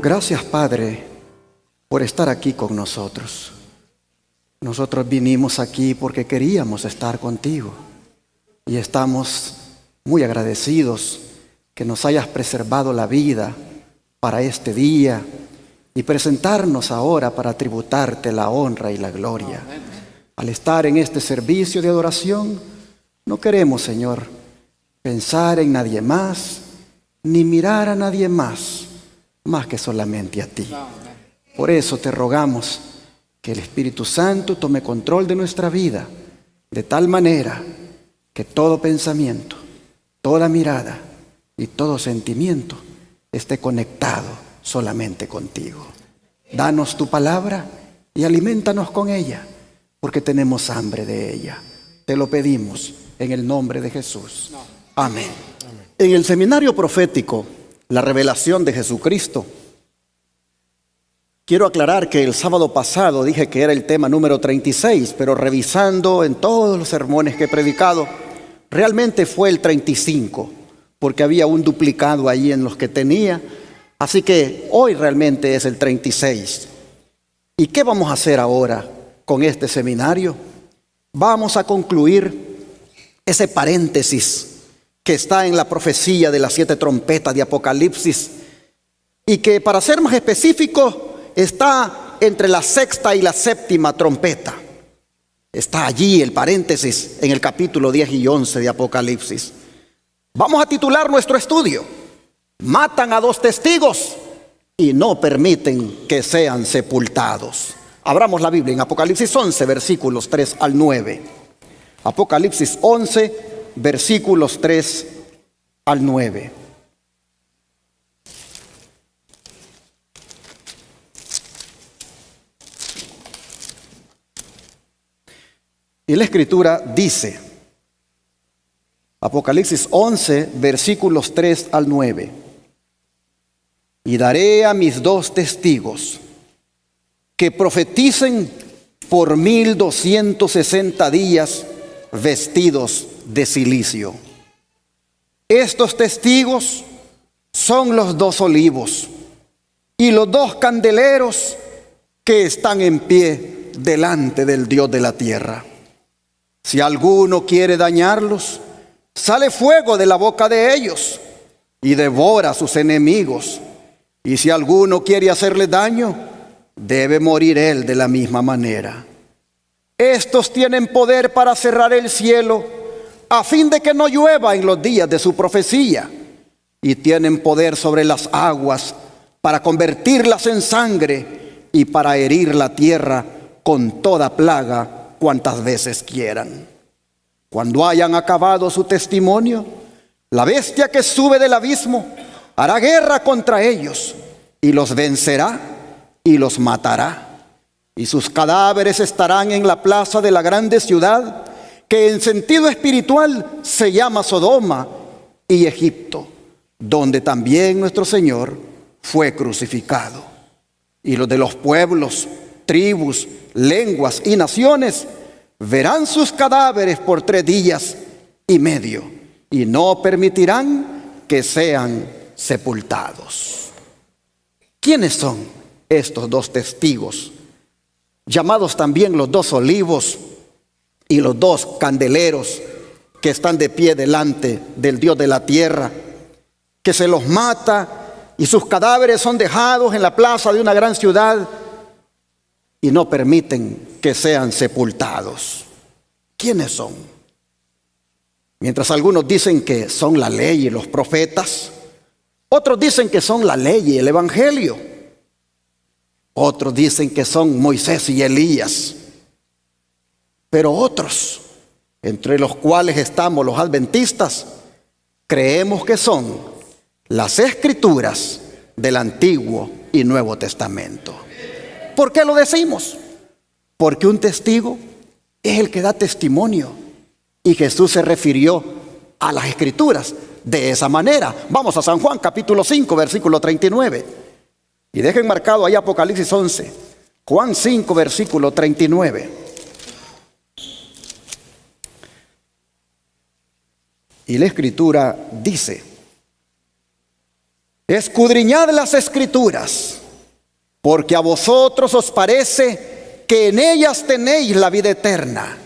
Gracias, Padre, por estar aquí con nosotros. Nosotros vinimos aquí porque queríamos estar contigo y estamos muy agradecidos que nos hayas preservado la vida para este día y presentarnos ahora para tributarte la honra y la gloria. Al estar en este servicio de adoración, no queremos, Señor, pensar en nadie más, ni mirar a nadie más que solamente a ti. Por eso te rogamos que el Espíritu Santo tome control de nuestra vida, de tal manera que todo pensamiento, toda mirada y todo sentimiento esté conectado solamente contigo. Danos tu palabra y aliméntanos con ella, porque tenemos hambre de ella. Te lo pedimos en el nombre de Jesús. Amén. En el seminario profético, la revelación de Jesucristo, quiero aclarar que el sábado pasado dije que era el tema número 36, pero revisando en todos los sermones que he predicado, realmente fue el 35, porque había un duplicado ahí en los que tenía. Así que hoy realmente es el 36. ¿Y qué vamos a hacer ahora con este seminario? Vamos a concluir ese paréntesis que está en la profecía de las 7 trompetas de Apocalipsis y que, para ser más específico, está entre la 6ª y la 7ª trompeta. Está allí el paréntesis en el capítulo 10 y 11 de Apocalipsis. Vamos a titular nuestro estudio: Matan a 2 testigos y no permiten que sean sepultados. Abramos la Biblia en Apocalipsis 11, versículos 3 al 9. Apocalipsis 11, versículos 3 al 9. Y la Escritura dice, Apocalipsis 11, versículos 3 al 9. Y daré a mis 2 testigos que profeticen por 1260 días vestidos de cilicio. Estos testigos son los 2 olivos y los 2 candeleros que están en pie delante del Dios de la tierra. Si alguno quiere dañarlos, sale fuego de la boca de ellos y devora a sus enemigos. Y si alguno quiere hacerle daño, debe morir él de la misma manera. Estos tienen poder para cerrar el cielo a fin de que no llueva en los días de su profecía, y tienen poder sobre las aguas para convertirlas en sangre y para herir la tierra con toda plaga cuantas veces quieran. Cuando hayan acabado su testimonio, la bestia que sube del abismo hará guerra contra ellos y los vencerá y los matará. Y sus cadáveres estarán en la plaza de la grande ciudad, que en sentido espiritual se llama Sodoma y Egipto, donde también nuestro Señor fue crucificado. Y los de los pueblos, tribus, lenguas y naciones verán sus cadáveres por 3 días y medio y no permitirán que sean sepultados. ¿Quiénes son estos 2 testigos, llamados también los 2 olivos y los 2 candeleros, que están de pie delante del Dios de la tierra, que se los mata y sus cadáveres son dejados en la plaza de una gran ciudad y no permiten que sean sepultados? ¿Quiénes son? Mientras algunos dicen que son la ley y los profetas, otros dicen que son la ley y el evangelio, otros dicen que son Moisés y Elías, pero otros, entre los cuales estamos los adventistas, creemos que son las escrituras del Antiguo y Nuevo Testamento. ¿Por qué lo decimos? Porque un testigo es el que da testimonio, y Jesús se refirió a las escrituras de esa manera. Vamos a San Juan capítulo 5, versículo 39. Y dejen marcado ahí Apocalipsis 11, Juan 5, versículo 39. Y la Escritura dice: escudriñad las Escrituras, porque a vosotros os parece que en ellas tenéis la vida eterna,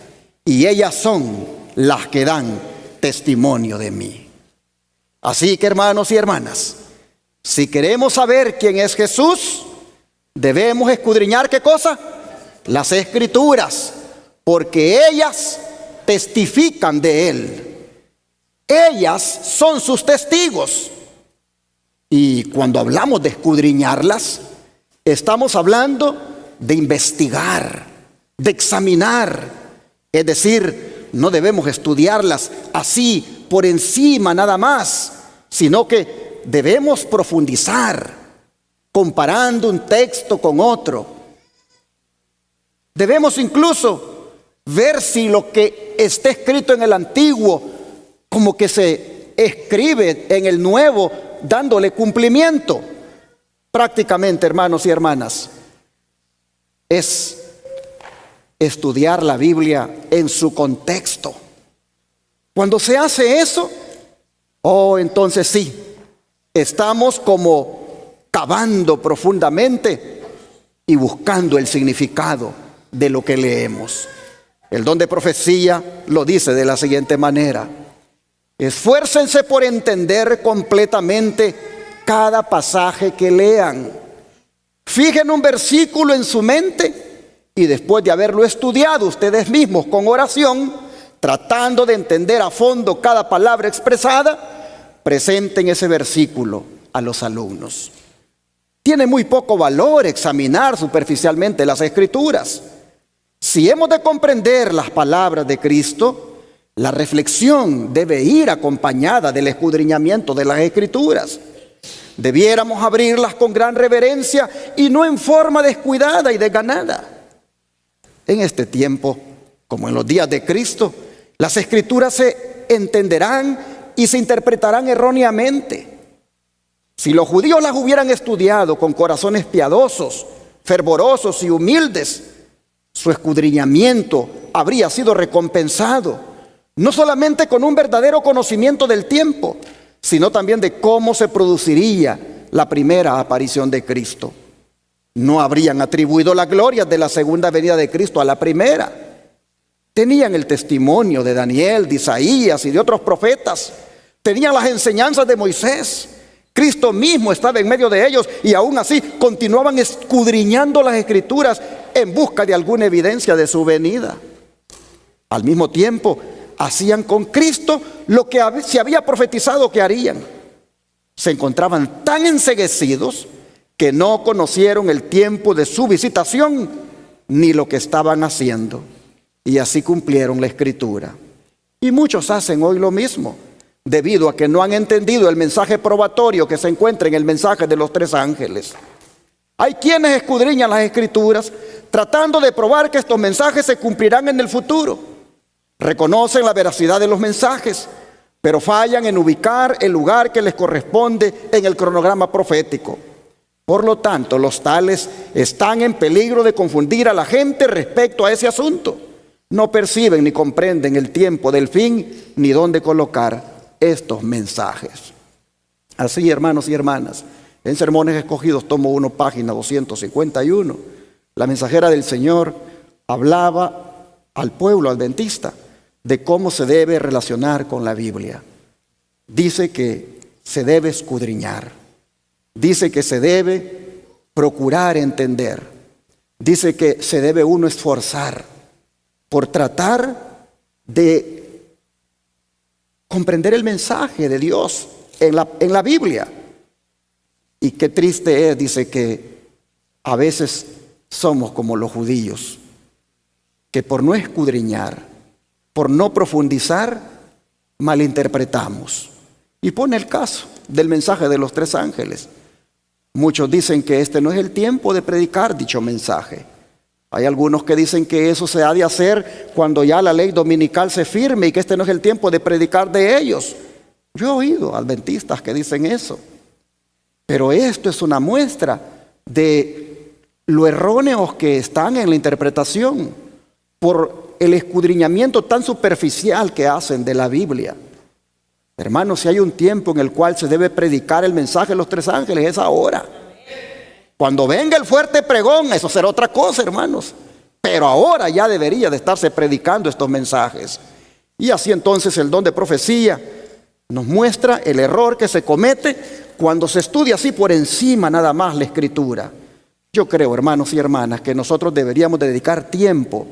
y ellas son las que dan testimonio de mí. Así que, hermanos y hermanas, si queremos saber quién es Jesús, debemos escudriñar ¿qué cosa? Las Escrituras, porque ellas testifican de Él. Ellas son sus testigos. Y cuando hablamos de escudriñarlas, estamos hablando de investigar, de examinar. Es decir, no debemos estudiarlas así por encima nada más, sino que debemos profundizar, comparando un texto con otro. Debemos incluso ver si lo que está escrito en el Antiguo como que se escribe en el Nuevo, dándole cumplimiento. Prácticamente, hermanos y hermanas, es estudiar la Biblia en su contexto. Cuando se hace eso, entonces sí, estamos como cavando profundamente y buscando el significado de lo que leemos. El don de profecía lo dice de la siguiente manera: esfuércense por entender completamente cada pasaje que lean. Fijen un versículo en su mente y después de haberlo estudiado ustedes mismos con oración, tratando de entender a fondo cada palabra expresada, presenten ese versículo a los alumnos. Tiene muy poco valor examinar superficialmente las Escrituras. Si hemos de comprender las palabras de Cristo, la reflexión debe ir acompañada del escudriñamiento de las Escrituras. Debiéramos abrirlas con gran reverencia y no en forma descuidada y desganada. En este tiempo, como en los días de Cristo, las Escrituras se entenderán y se interpretarán erróneamente. Si los judíos las hubieran estudiado con corazones piadosos, fervorosos y humildes, su escudriñamiento habría sido recompensado, no solamente con un verdadero conocimiento del tiempo, sino también de cómo se produciría la primera aparición de Cristo. No habrían atribuido la gloria de la segunda venida de Cristo a la primera. Tenían el testimonio de Daniel, de Isaías y de otros profetas. Tenían las enseñanzas de Moisés. Cristo mismo estaba en medio de ellos y aún así continuaban escudriñando las Escrituras en busca de alguna evidencia de su venida. Al mismo tiempo, hacían con Cristo lo que se había profetizado que harían. Se encontraban tan enceguecidos que no conocieron el tiempo de su visitación ni lo que estaban haciendo. Y así cumplieron la Escritura. Y muchos hacen hoy lo mismo, debido a que no han entendido el mensaje probatorio que se encuentra en el mensaje de los 3 ángeles. Hay quienes escudriñan las Escrituras tratando de probar que estos mensajes se cumplirán en el futuro. Reconocen la veracidad de los mensajes, pero fallan en ubicar el lugar que les corresponde en el cronograma profético. Por lo tanto, los tales están en peligro de confundir a la gente respecto a ese asunto. No perciben ni comprenden el tiempo del fin ni dónde colocar estos mensajes. Así, hermanos y hermanas, en Sermones Escogidos, tomo 1, página 251, la mensajera del Señor hablaba al pueblo adventista de cómo se debe relacionar con la Biblia. Dice que se debe escudriñar. Dice que se debe procurar entender. Dice que se debe uno esforzar por tratar de comprender el mensaje de Dios en la Biblia. Y qué triste es, dice, que a veces somos como los judíos, que por no escudriñar, por no profundizar, malinterpretamos. Y pone el caso del mensaje de los 3 ángeles. Muchos dicen que este no es el tiempo de predicar dicho mensaje. Hay algunos que dicen que eso se ha de hacer cuando ya la ley dominical se firme y que este no es el tiempo de predicar de ellos. Yo he oído adventistas que dicen eso. Pero esto es una muestra de lo erróneos que están en la interpretación por el escudriñamiento tan superficial que hacen de la Biblia. Hermanos, si hay un tiempo en el cual se debe predicar el mensaje de los tres ángeles, es ahora. Cuando venga el fuerte pregón, eso será otra cosa, hermanos. Pero ahora ya debería de estarse predicando estos mensajes. Y así entonces el don de profecía nos muestra el error que se comete cuando se estudia así por encima nada más la Escritura. Yo creo, hermanos y hermanas, que nosotros deberíamos dedicar tiempo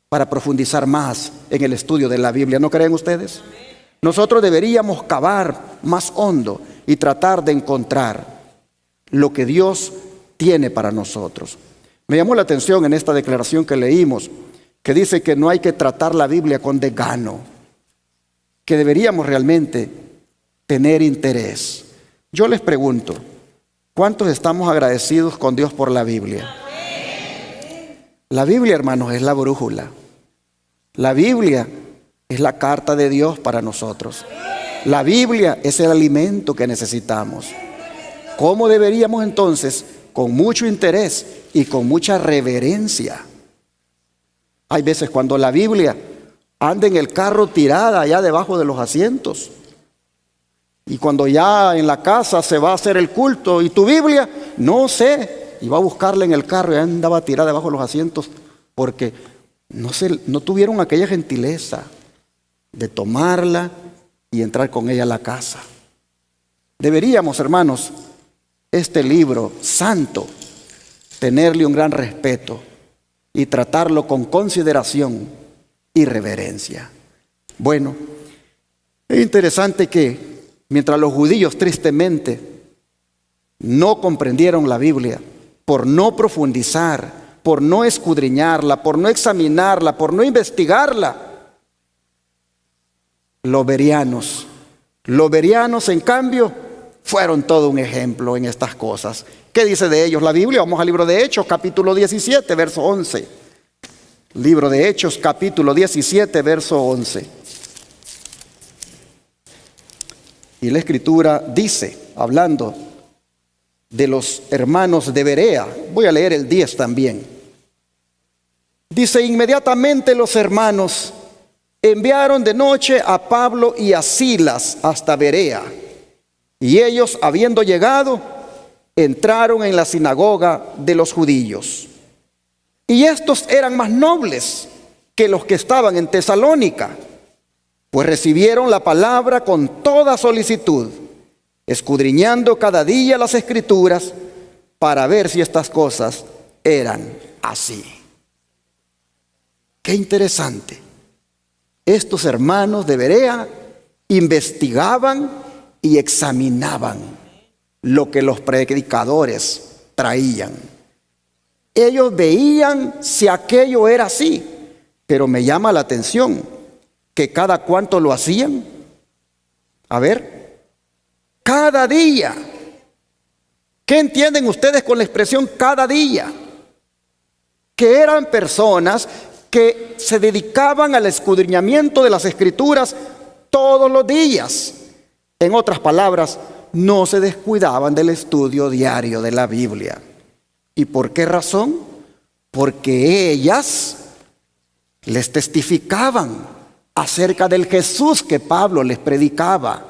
para profundizar más en el estudio de la Biblia. ¿No creen ustedes? Nosotros deberíamos cavar más hondo y tratar de encontrar lo que Dios tiene para nosotros. Me llamó la atención en esta declaración que leímos, que dice que no hay que tratar la Biblia con desgano, que deberíamos realmente tener interés. Yo les pregunto, ¿cuántos estamos agradecidos con Dios por la Biblia? La Biblia, hermanos, es la brújula. La Biblia es la carta de Dios para nosotros. La Biblia es el alimento que necesitamos. ¿Cómo deberíamos entonces, con mucho interés y con mucha reverencia? Hay veces cuando la Biblia anda en el carro tirada allá debajo de los asientos. Y cuando ya en la casa se va a hacer el culto y tu Biblia, no sé, y va a buscarla en el carro y andaba tirada debajo de los asientos porque no tuvieron aquella gentileza de tomarla y entrar con ella a la casa. Deberíamos, hermanos, este libro santo, tenerle un gran respeto y tratarlo con consideración y reverencia. Bueno, es interesante que mientras los judíos tristemente no comprendieron la Biblia por no profundizar, por no escudriñarla, por no examinarla, por no investigarla, los bereanos en cambio fueron todo un ejemplo en estas cosas. ¿Qué dice de ellos la Biblia? Vamos al libro de Hechos, capítulo 17, verso 11. Libro de Hechos, capítulo 17, verso 11. Y la Escritura dice, hablando de los hermanos de Berea, voy a leer el 10 también. Dice, inmediatamente los hermanos enviaron de noche a Pablo y a Silas hasta Berea. Y ellos, habiendo llegado, entraron en la sinagoga de los judíos. Y estos eran más nobles que los que estaban en Tesalónica, pues recibieron la palabra con toda solicitud, escudriñando cada día las Escrituras para ver si estas cosas eran así. Qué interesante. Estos hermanos de Berea investigaban y examinaban lo que los predicadores traían. Ellos veían si aquello era así, pero me llama la atención que cada cuánto lo hacían. A ver, cada día. ¿Qué entienden ustedes con la expresión cada día? Que eran personas que se dedicaban al escudriñamiento de las Escrituras todos los días. En otras palabras, no se descuidaban del estudio diario de la Biblia. ¿Y por qué razón? Porque ellas les testificaban acerca del Jesús que Pablo les predicaba.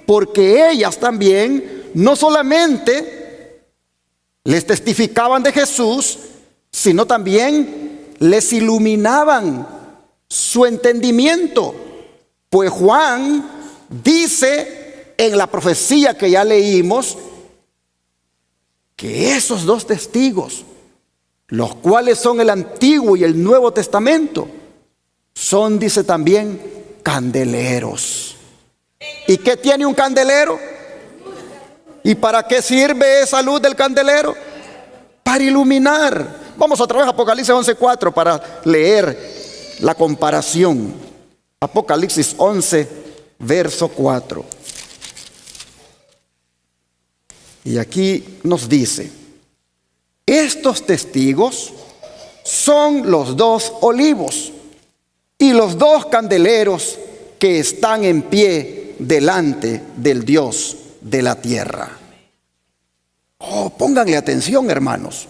Porque ellas también no solamente les testificaban de Jesús, sino también les iluminaban su entendimiento. Pues Juan dice en la profecía que ya leímos que esos dos testigos, los cuales son el Antiguo y el Nuevo Testamento, son, dice también, candeleros. ¿Y qué tiene un candelero? ¿Y para qué sirve esa luz del candelero? Para iluminar. Vamos otra vez a Apocalipsis 11:4 para leer la comparación. Apocalipsis 11, verso 4. Y aquí nos dice, estos testigos son los dos olivos y los dos candeleros que están en pie delante del Dios de la tierra. Oh, pónganle atención, hermanos,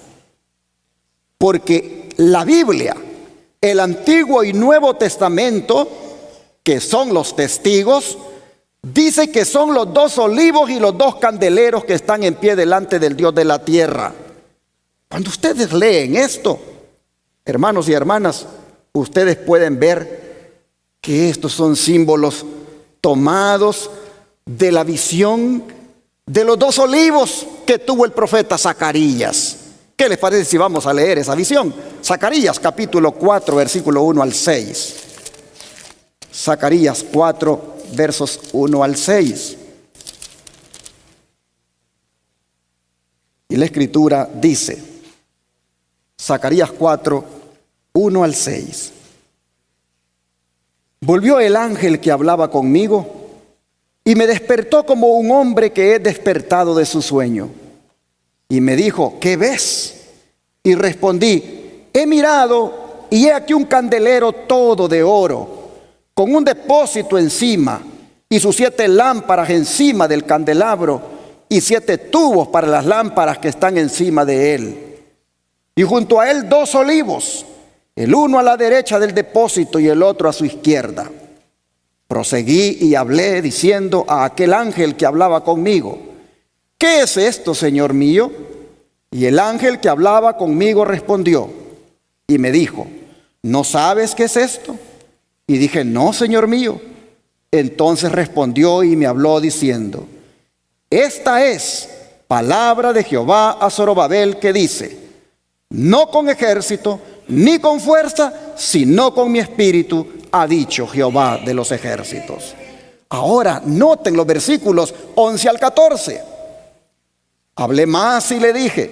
porque la Biblia, el Antiguo y Nuevo Testamento, que son los testigos, Dice que son los 2 olivos y los 2 candeleros que están en pie delante del Dios de la tierra. Cuando ustedes leen esto, hermanos y hermanas, ustedes pueden ver que estos son símbolos tomados de la visión de los 2 olivos que tuvo el profeta Zacarías. ¿Qué les parece si vamos a leer esa visión? Zacarías capítulo 4, versículo 1 al 6. Zacarías 4, versos 1 al 6. Y la escritura dice, Zacarías 4, 1 al 6. Volvió el ángel que hablaba conmigo y me despertó como un hombre que es despertado de su sueño. Y me dijo, ¿qué ves? Y respondí, he mirado y he aquí un candelero todo de oro, con un depósito encima, y sus 7 lámparas encima del candelabro, y 7 tubos para las lámparas que están encima de él. Y junto a él 2 olivos, el uno a la derecha del depósito y el otro a su izquierda. Proseguí y hablé diciendo a aquel ángel que hablaba conmigo, ¿qué es esto, Señor mío? Y el ángel que hablaba conmigo respondió y me dijo, ¿no sabes qué es esto? Y dije, no, Señor mío. Entonces respondió y me habló diciendo, esta es palabra de Jehová a Zorobabel que dice, no con ejército ni con fuerza, sino con mi espíritu, ha dicho Jehová de los ejércitos. Ahora noten los versículos 11 al 14. Hablé más y le dije,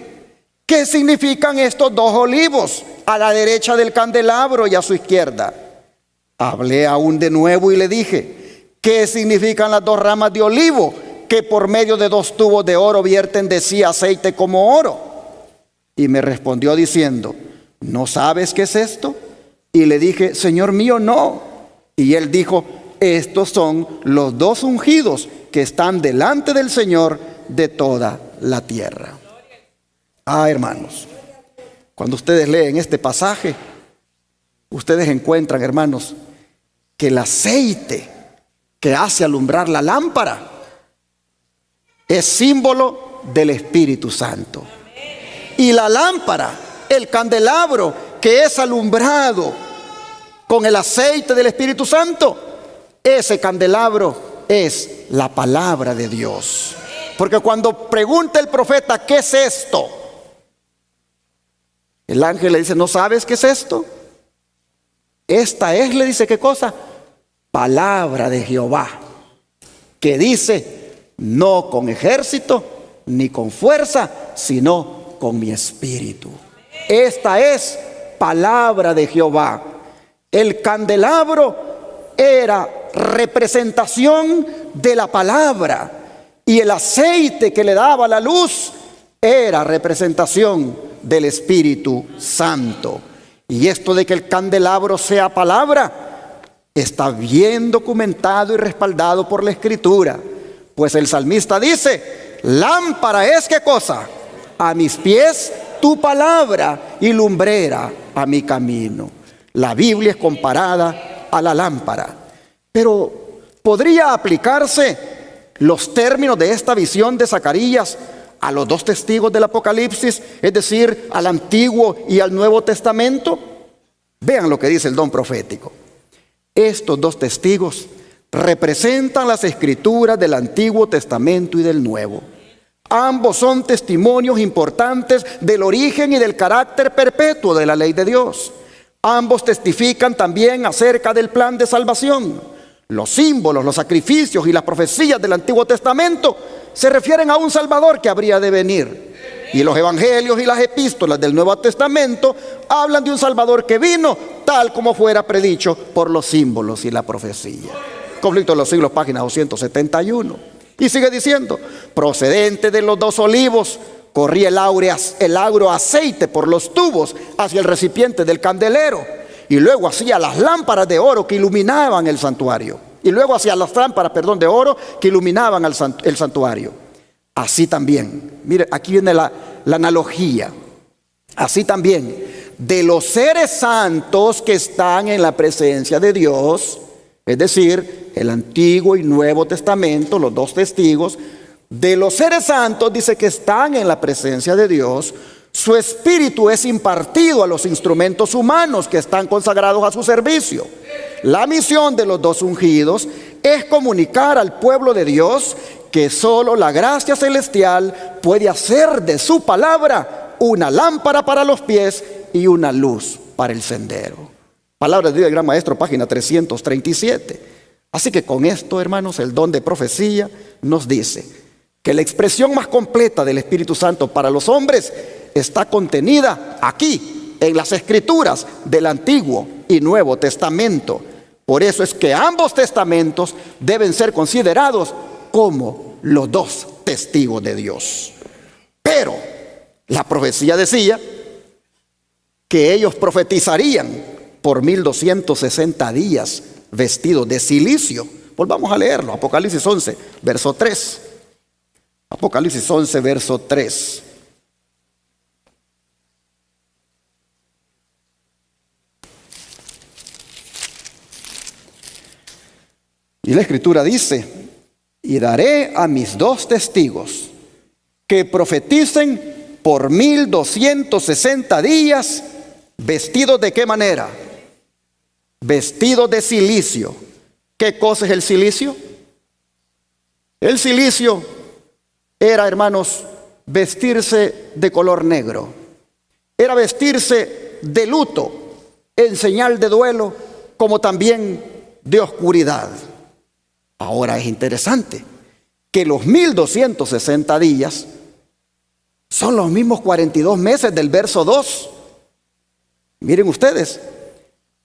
¿qué significan estos 2 olivos a la derecha del candelabro y a su izquierda? Hablé aún de nuevo y le dije, ¿qué significan las 2 ramas de olivo que por medio de 2 tubos de oro vierten de sí aceite como oro? Y me respondió diciendo, ¿no sabes qué es esto? Y le dije, Señor mío, no. Y él dijo, estos son los 2 ungidos que están delante del Señor de toda la tierra. Hermanos, cuando ustedes leen este pasaje, ustedes encuentran, hermanos, que el aceite que hace alumbrar la lámpara es símbolo del Espíritu Santo. Y la lámpara, el candelabro que es alumbrado con el aceite del Espíritu Santo, ese candelabro es la palabra de Dios. Porque cuando pregunta el profeta, ¿qué es esto? El ángel le dice, ¿no sabes qué es esto? Esta es, le dice, ¿qué cosa? Palabra de Jehová, que dice, no con ejército ni con fuerza, sino con mi espíritu. Esta es palabra de Jehová. El candelabro era representación de la palabra y el aceite que le daba la luz era representación del Espíritu Santo. Y esto de que el candelabro sea palabra está bien documentado y respaldado por la Escritura. Pues el salmista dice, lámpara es, ¿qué cosa? A mis pies tu palabra y lumbrera a mi camino. La Biblia es comparada a la lámpara. Pero ¿podría aplicarse los términos de esta visión de Zacarías a los 2 testigos del Apocalipsis, es decir, al Antiguo y al Nuevo Testamento? Vean lo que dice el don profético. Estos 2 testigos representan las escrituras del Antiguo Testamento y del Nuevo. Ambos son testimonios importantes del origen y del carácter perpetuo de la ley de Dios. Ambos testifican también acerca del plan de salvación. Los símbolos, los sacrificios y las profecías del Antiguo Testamento se refieren a un Salvador que habría de venir. Y los evangelios y las epístolas del Nuevo Testamento hablan de un Salvador que vino tal como fuera predicho por los símbolos y la profecía. Conflicto de los siglos, página 271. Y sigue diciendo, procedente de los 2 olivos, corría el áureo aceite por los tubos hacia el recipiente del candelero. Y luego hacia las lámparas de oro que iluminaban el santuario. Y luego hacia las lámparas, de oro que iluminaban el santuario. Así también, mire, aquí viene la analogía. Así también, de los seres santos que están en la presencia de Dios, es decir, el Antiguo y Nuevo Testamento, los dos testigos de los seres santos, dice que están en la presencia de Dios. Su espíritu es impartido a los instrumentos humanos que están consagrados a su servicio. La misión de los dos ungidos es comunicar al pueblo de Dios que solo la gracia celestial puede hacer de su palabra una lámpara para los pies y una luz para el sendero. Palabra de Dios del Gran Maestro, página 337. Así que con esto, hermanos, el don de profecía nos dice que la expresión más completa del Espíritu Santo para los hombres está contenida aquí, en las Escrituras del Antiguo y Nuevo Testamento. Por eso es que ambos testamentos deben ser considerados como los dos testigos de Dios. Pero la profecía decía que ellos profetizarían por 1260 días vestidos de cilicio. Volvamos a leerlo, Apocalipsis 11, verso 3. Apocalipsis 11, verso 3. Y la Escritura dice: y daré a mis dos testigos que profeticen por 1260 días, vestidos ¿de qué manera? Vestidos de cilicio. ¿Qué cosa es el cilicio? El cilicio era, hermanos, vestirse de color negro. Era vestirse de luto, en señal de duelo, como también de oscuridad. Ahora es interesante que los 1260 días son los mismos 42 meses del verso 2. Miren ustedes,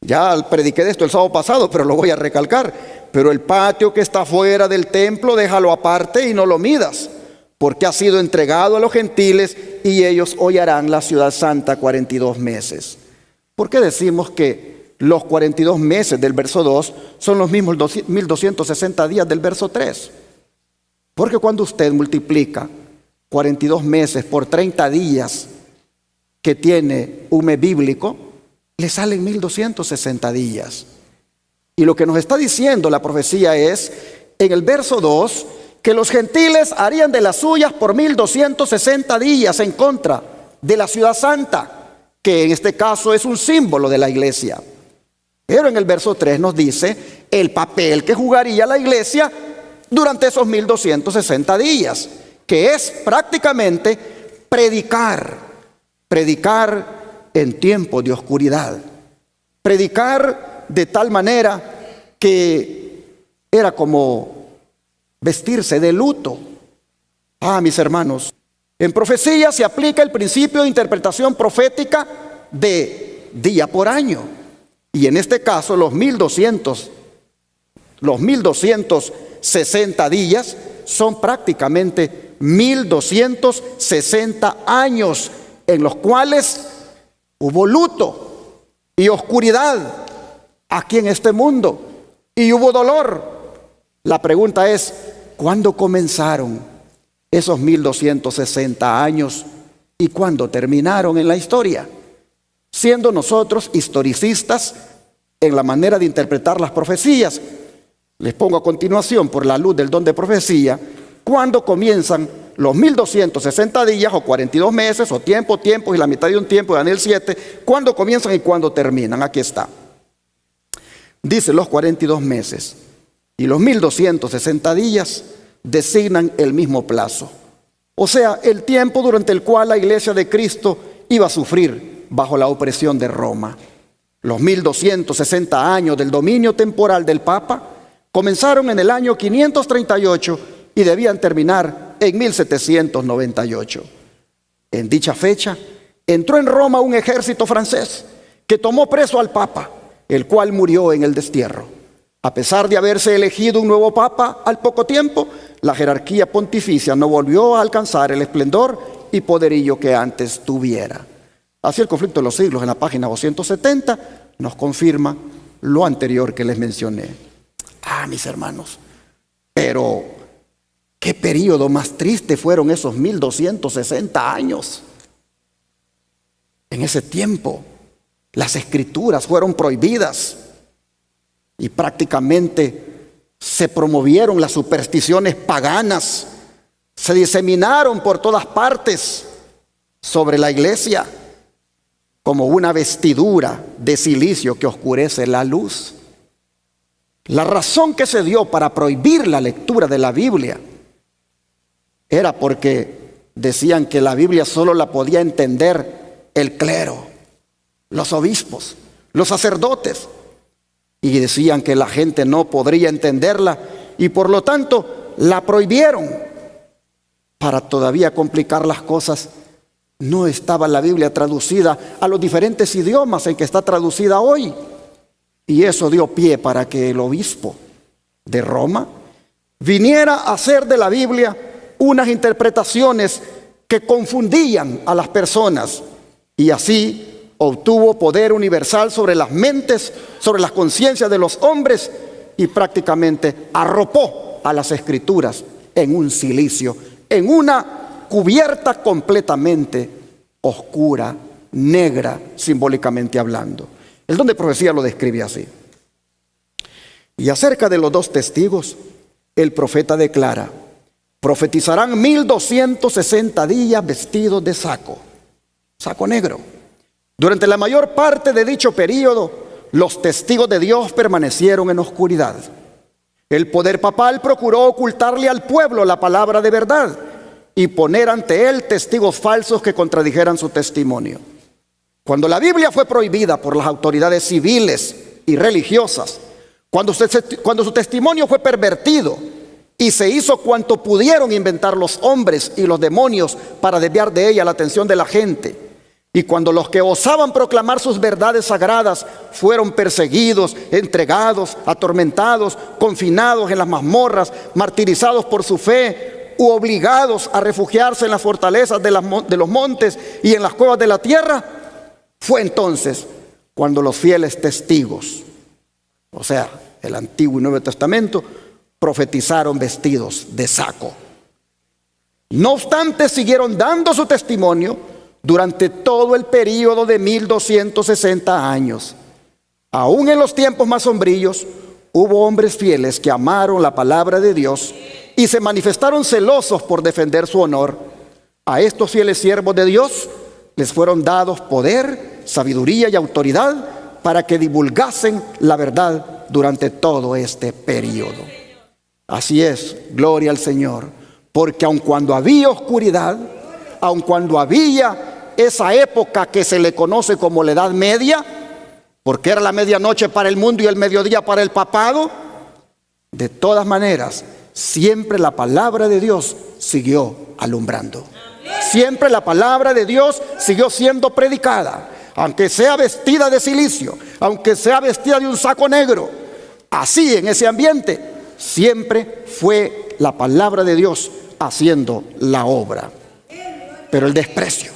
ya prediqué de esto el sábado pasado, pero lo voy a recalcar. Pero el patio que está fuera del templo, déjalo aparte y no lo midas, porque ha sido entregado a los gentiles y ellos hollarán la ciudad santa 42 meses. ¿Por qué decimos que los 42 meses del verso 2 son los mismos 1260 días del verso 3? Porque cuando usted multiplica 42 meses por 30 días que tiene un mes bíblico, le salen 1260 días. Y lo que nos está diciendo la profecía es, en el verso 2, que los gentiles harían de las suyas por 1260 días en contra de la ciudad santa, que en este caso es un símbolo de la iglesia. Pero en el verso 3 nos dice el papel que jugaría la iglesia durante esos 1260 días, que es prácticamente predicar en tiempos de oscuridad, predicar de tal manera que era como vestirse de luto. Mis hermanos, en profecía se aplica el principio de interpretación profética de día por año. Y en este caso los 1260 días son prácticamente 1260 años en los cuales hubo luto y oscuridad aquí en este mundo y hubo dolor. La pregunta es, ¿cuándo comenzaron esos 1260 años y cuándo terminaron en la historia? Siendo nosotros historicistas en la manera de interpretar las profecías, les pongo a continuación, por la luz del don de profecía, cuándo comienzan los 1260 días o 42 meses o tiempos y la mitad de un tiempo de Daniel 7, cuándo comienzan y cuándo terminan. Aquí está. Dice los 42 meses y los 1260 días designan el mismo plazo. O sea, el tiempo durante el cual la iglesia de Cristo iba a sufrir bajo la opresión de Roma. Los 1260 años del dominio temporal del Papa comenzaron en el año 538 y debían terminar en 1798. En dicha fecha entró en Roma un ejército francés que tomó preso al Papa, el cual murió en el destierro. A pesar de haberse elegido un nuevo Papa al poco tiempo, la jerarquía pontificia no volvió a alcanzar el esplendor y poderío que antes tuviera. Así el conflicto de los siglos, en la página 270, nos confirma lo anterior que les mencioné. Mis hermanos, pero qué periodo más triste fueron esos 1260 años. En ese tiempo, las escrituras fueron prohibidas. y prácticamente se promovieron las supersticiones paganas, se diseminaron por todas partes sobre la iglesia como una vestidura de silicio que oscurece la luz. La razón que se dio para prohibir la lectura de la Biblia era porque decían que la Biblia solo la podía entender el clero, los obispos, los sacerdotes, y decían que la gente no podría entenderla y por lo tanto la prohibieron. Para todavía complicar las cosas, no estaba la Biblia traducida a los diferentes idiomas en que está traducida hoy, y eso dio pie para que el obispo de Roma viniera a hacer de la Biblia unas interpretaciones que confundían a las personas, y así obtuvo poder universal sobre las mentes, sobre las conciencias de los hombres, y prácticamente arropó a las escrituras en un silicio, en una cubierta completamente oscura, negra, simbólicamente hablando. El don de profecía lo describe así. Y acerca de los dos testigos, el profeta declara: profetizarán 1260 días vestidos de saco negro. Durante la mayor parte de dicho período, los testigos de Dios permanecieron en oscuridad. El poder papal procuró ocultarle al pueblo la palabra de verdad y poner ante él testigos falsos que contradijeran su testimonio. Cuando la Biblia fue prohibida por las autoridades civiles y religiosas, cuando su testimonio fue pervertido y se hizo cuanto pudieron inventar los hombres y los demonios para desviar de ella la atención de la gente, y cuando los que osaban proclamar sus verdades sagradas fueron perseguidos, entregados, atormentados, confinados en las mazmorras, martirizados por su fe, u obligados a refugiarse en las fortalezas de los montes y en las cuevas de la tierra, fue entonces cuando los fieles testigos, o sea, el Antiguo y Nuevo Testamento, profetizaron vestidos de saco. No obstante, siguieron dando su testimonio durante todo el período de 1260 años. Aún en los tiempos más sombríos, hubo hombres fieles que amaron la palabra de Dios y se manifestaron celosos por defender su honor. A estos fieles siervos de Dios les fueron dados poder, sabiduría y autoridad para que divulgasen la verdad durante todo este período. Así es, gloria al Señor, porque aun cuando había oscuridad, aun cuando había esa época que se le conoce como la Edad Media, porque era la medianoche para el mundo y el mediodía para el papado, de todas maneras, siempre la palabra de Dios siguió alumbrando. Siempre la palabra de Dios siguió siendo predicada, aunque sea vestida de silicio, aunque sea vestida de un saco negro. Así, en ese ambiente, siempre fue la palabra de Dios haciendo la obra. Pero el desprecio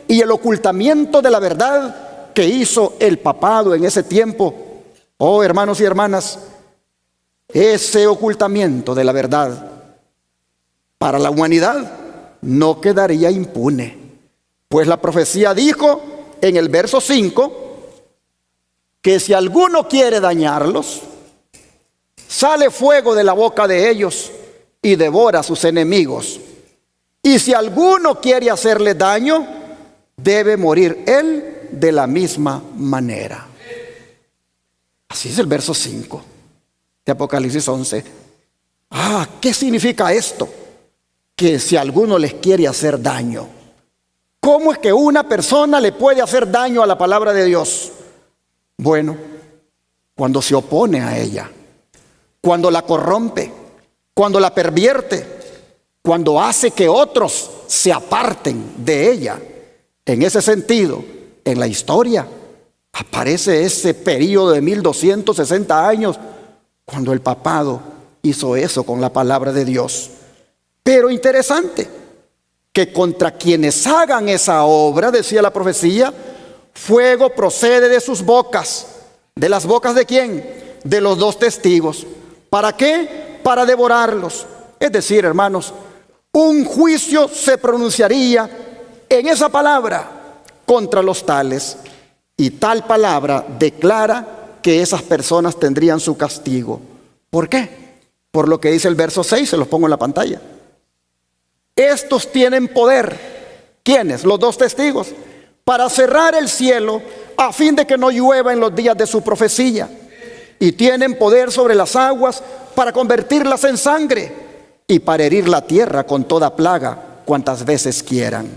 y el ocultamiento de la verdad que hizo el papado en ese tiempo, oh hermanos y hermanas, ese ocultamiento de la verdad para la humanidad no quedaría impune, pues la profecía dijo en el verso 5 que si alguno quiere dañarlos, sale fuego de la boca de ellos y devora a sus enemigos. Y si alguno quiere hacerle daño, debe morir él de la misma manera. Así es el verso 5 de Apocalipsis 11. ¿Qué significa esto? Que si alguno les quiere hacer daño. ¿Cómo es que una persona le puede hacer daño a la palabra de Dios? Bueno, cuando se opone a ella, cuando la corrompe, cuando la pervierte, cuando hace que otros se aparten de ella. En ese sentido, en la historia aparece ese periodo de 1260 años cuando el papado hizo eso con la palabra de Dios. Pero interesante, que contra quienes hagan esa obra, decía la profecía, fuego procede de sus bocas. ¿De las bocas de quién? De los dos testigos. ¿Para qué? Para devorarlos. Es decir, hermanos, un juicio se pronunciaría en esa palabra contra los tales. Y tal palabra declara que esas personas tendrían su castigo. ¿Por qué? Por lo que dice el verso 6, se los pongo en la pantalla. Estos tienen poder. ¿Quiénes? Los dos testigos. Para cerrar el cielo a fin de que no llueva en los días de su profecía. Y tienen poder sobre las aguas para convertirlas en sangre y para herir la tierra con toda plaga cuantas veces quieran.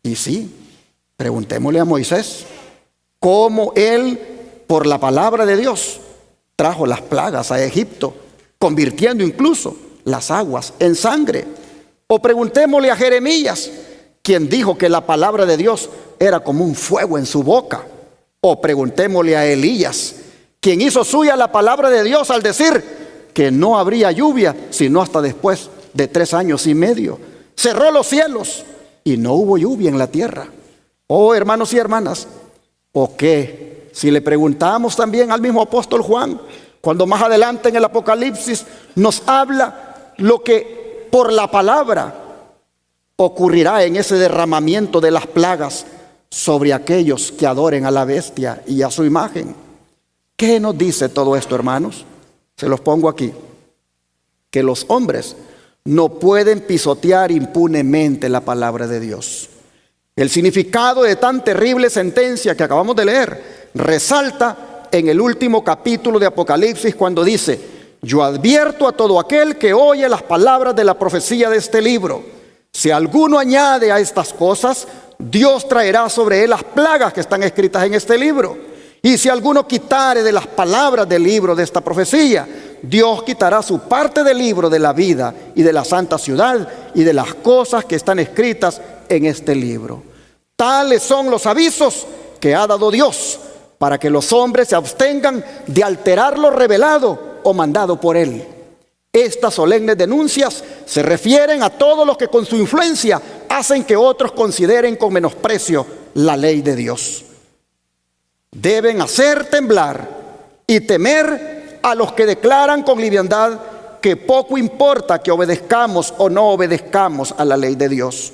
Y sí, preguntémosle a Moisés cómo él, por la palabra de Dios, trajo las plagas a Egipto, convirtiendo incluso las aguas en sangre. O preguntémosle a Jeremías, quien dijo que la palabra de Dios era como un fuego en su boca. O preguntémosle a Elías, quien hizo suya la palabra de Dios al decir que no habría lluvia sino hasta después de 3 años y medio. Cerró los cielos y no hubo lluvia en la tierra. Oh, hermanos y hermanas, ¿o qué? Si le preguntamos también al mismo apóstol Juan, cuando más adelante en el Apocalipsis nos habla lo que por la palabra ocurrirá en ese derramamiento de las plagas sobre aquellos que adoren a la bestia y a su imagen. ¿Qué nos dice todo esto, hermanos? Se los pongo aquí. Que los hombres no pueden pisotear impunemente la palabra de Dios. El significado de tan terrible sentencia que acabamos de leer resalta en el último capítulo de Apocalipsis cuando dice: yo advierto a todo aquel que oye las palabras de la profecía de este libro. Si alguno añade a estas cosas, Dios traerá sobre él las plagas que están escritas en este libro. Y si alguno quitare de las palabras del libro de esta profecía, Dios quitará su parte del libro de la vida y de la santa ciudad y de las cosas que están escritas en este libro. Tales son los avisos que ha dado Dios para que los hombres se abstengan de alterar lo revelado o mandado por Él. Estas solemnes denuncias se refieren a todos los que con su influencia hacen que otros consideren con menosprecio la ley de Dios. Deben hacer temblar y temer a los que declaran con liviandad que poco importa que obedezcamos o no obedezcamos a la ley de Dios.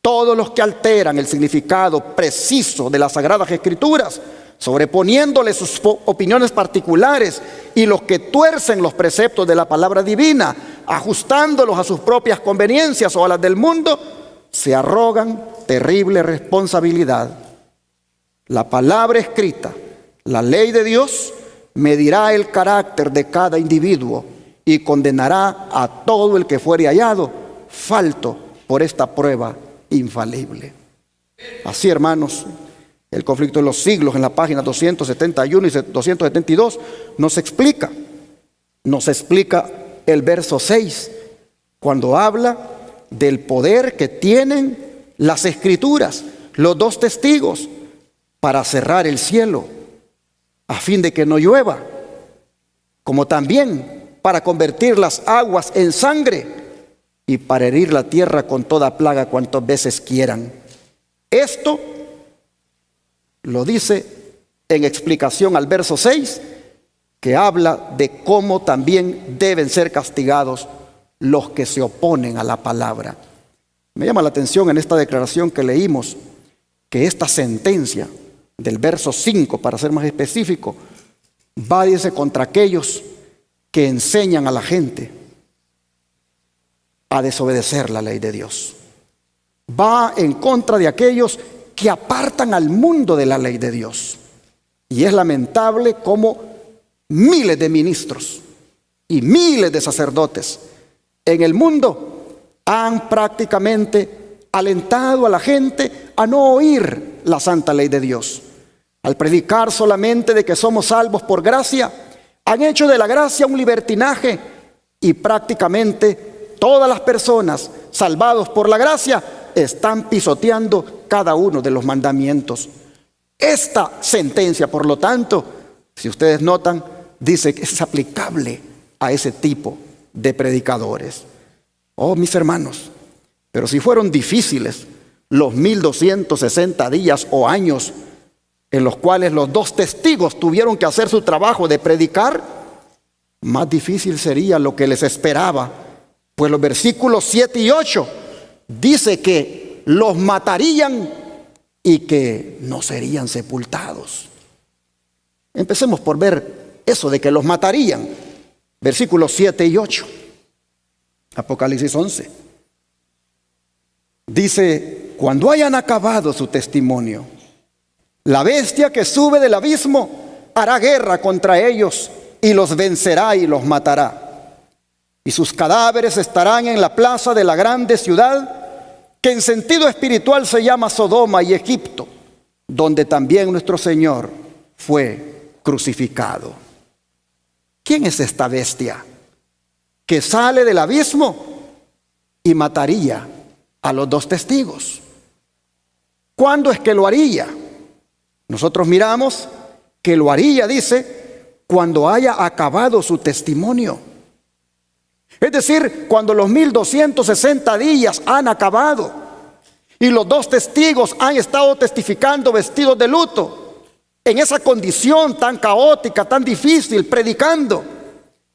Todos los que alteran el significado preciso de las Sagradas Escrituras, sobreponiéndole sus opiniones particulares, y los que tuercen los preceptos de la palabra divina, ajustándolos a sus propias conveniencias o a las del mundo, se arrogan terrible responsabilidad. La palabra escrita, la ley de Dios, medirá el carácter de cada individuo y condenará a todo el que fuere hallado falto por esta prueba infalible. Así, hermanos, el conflicto de los siglos, en la página 271 y 272, nos explica el verso 6, cuando habla del poder que tienen las Escrituras, los dos testigos, para cerrar el cielo, a fin de que no llueva, como también para convertir las aguas en sangre y para herir la tierra con toda plaga cuantas veces quieran. Esto lo dice en explicación al verso 6, que habla de cómo también deben ser castigados los que se oponen a la palabra. Me llama la atención en esta declaración que leímos, que esta sentencia del verso 5, para ser más específico, va, dice, contra aquellos que enseñan a la gente a desobedecer la ley de Dios. Va en contra de aquellos que apartan al mundo de la ley de Dios. Y es lamentable cómo miles de ministros y miles de sacerdotes en el mundo han prácticamente alentado a la gente a no oír la santa ley de Dios. Al predicar solamente de que somos salvos por gracia, han hecho de la gracia un libertinaje, y prácticamente todas las personas salvados por la gracia están pisoteando cada uno de los mandamientos. Esta sentencia, por lo tanto, si ustedes notan, dice que es aplicable a ese tipo de predicadores. Oh, mis hermanos, pero si fueron difíciles los 1260 días o años en los cuales los dos testigos tuvieron que hacer su trabajo de predicar, más difícil sería lo que les esperaba, pues los versículos 7 y 8 dice que los matarían y que no serían sepultados. Empecemos por ver eso de que los matarían. Versículos 7 y 8. Apocalipsis 11. Dice: cuando hayan acabado su testimonio, la bestia que sube del abismo hará guerra contra ellos y los vencerá y los matará. Y sus cadáveres estarán en la plaza de la grande ciudad, que en sentido espiritual se llama Sodoma y Egipto, donde también nuestro Señor fue crucificado. ¿Quién es esta bestia que sale del abismo y mataría a los dos testigos? ¿Cuándo es que lo haría? Nosotros miramos que lo haría, dice, cuando haya acabado su testimonio. Es decir, cuando los 1260 días han acabado y los dos testigos han estado testificando vestidos de luto, en esa condición tan caótica, tan difícil, predicando,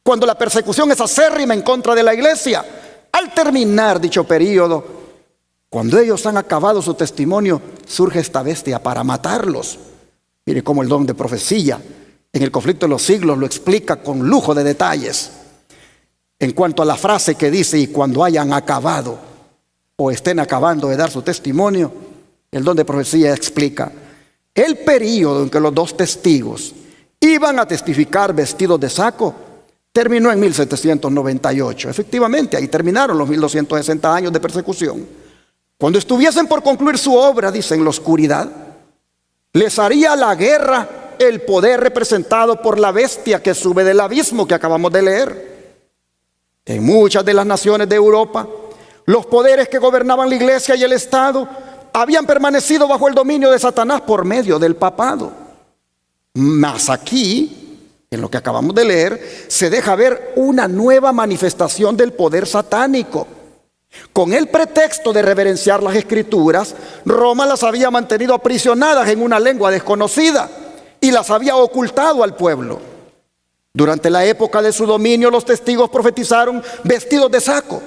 cuando la persecución es acérrima en contra de la iglesia. Al terminar dicho periodo, cuando ellos han acabado su testimonio, surge esta bestia para matarlos. Mire cómo el don de profecía en el conflicto de los siglos lo explica con lujo de detalles. En cuanto a la frase que dice: y cuando hayan acabado o estén acabando de dar su testimonio, el don de profecía explica: el periodo en que los dos testigos iban a testificar vestidos de saco terminó en 1798. Efectivamente, ahí terminaron los 1260 años de persecución. Cuando estuviesen por concluir su obra, dice, en la oscuridad, les haría la guerra el poder representado por la bestia que sube del abismo que acabamos de leer. En muchas de las naciones de Europa, los poderes que gobernaban la iglesia y el Estado habían permanecido bajo el dominio de Satanás por medio del papado. Mas aquí, en lo que acabamos de leer, se deja ver una nueva manifestación del poder satánico. Con el pretexto de reverenciar las Escrituras, Roma las había mantenido aprisionadas en una lengua desconocida y las había ocultado al pueblo. Durante la época de su dominio, los testigos profetizaron vestidos de saco.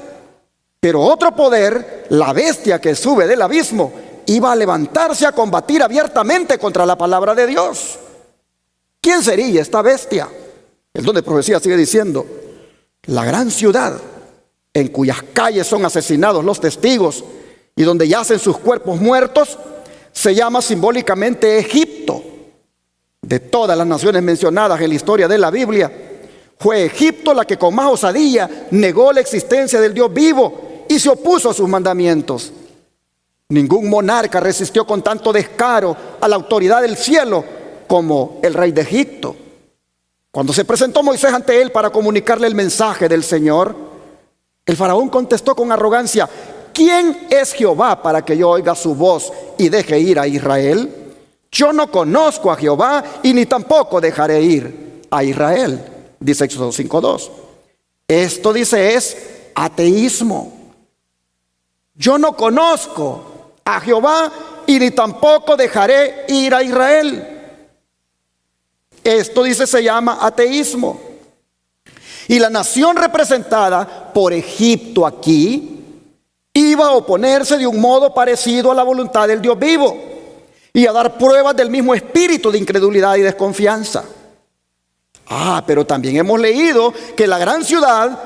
Pero otro poder, la bestia que sube del abismo, iba a levantarse a combatir abiertamente contra la palabra de Dios. ¿Quién sería esta bestia? El don de profecía sigue diciendo: la gran ciudad en cuyas calles son asesinados los testigos y donde yacen sus cuerpos muertos, se llama simbólicamente Egipto. De todas las naciones mencionadas en la historia de la Biblia, fue Egipto la que con más osadía negó la existencia del Dios vivo y se opuso a sus mandamientos. Ningún monarca resistió con tanto descaro a la autoridad del cielo como el rey de Egipto. Cuando se presentó Moisés ante él para comunicarle el mensaje del Señor, el faraón contestó con arrogancia: ¿quién es Jehová para que yo oiga su voz y deje ir a Israel? Yo no conozco a Jehová y ni tampoco dejaré ir a Israel, dice Éxodo 5:2. Esto, dice, es ateísmo. Yo no conozco a Jehová y ni tampoco dejaré ir a Israel. Esto, dice, se llama ateísmo. Y la nación representada por Egipto aquí iba a oponerse de un modo parecido a la voluntad del Dios vivo y a dar pruebas del mismo espíritu de incredulidad y desconfianza. Pero también hemos leído que la gran ciudad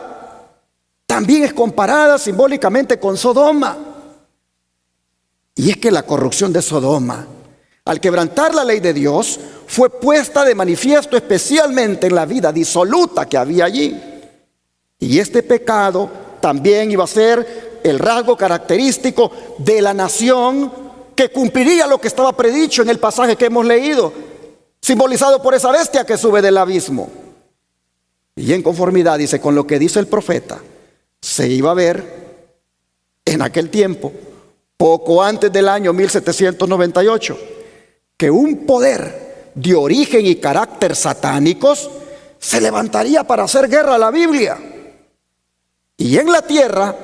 también es comparada simbólicamente con Sodoma. Y es que la corrupción de Sodoma, al quebrantar la ley de Dios, fue puesta de manifiesto especialmente en la vida disoluta que había allí. Y este pecado también iba a ser el rasgo característico de la nación que cumpliría lo que estaba predicho en el pasaje que hemos leído, simbolizado por esa bestia que sube del abismo. Y en conformidad, dice, con lo que dice el profeta, se iba a ver en aquel tiempo, poco antes del año 1798, que un poder de origen y carácter satánicos se levantaría para hacer guerra a la Biblia. Y en la tierra,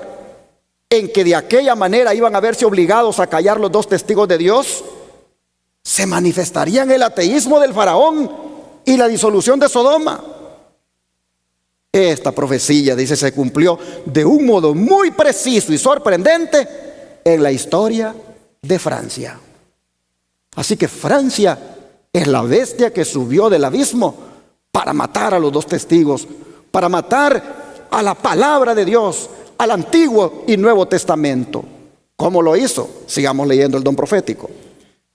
en que de aquella manera iban a verse obligados a callar los dos testigos de Dios, se manifestarían el ateísmo del faraón y la disolución de Sodoma. Esta profecía, dice, se cumplió de un modo muy preciso y sorprendente en la historia de Francia. Así que Francia es la bestia que subió del abismo para matar a los dos testigos, para matar a la palabra de Dios, al Antiguo y Nuevo Testamento. ¿Cómo lo hizo? Sigamos leyendo el don profético.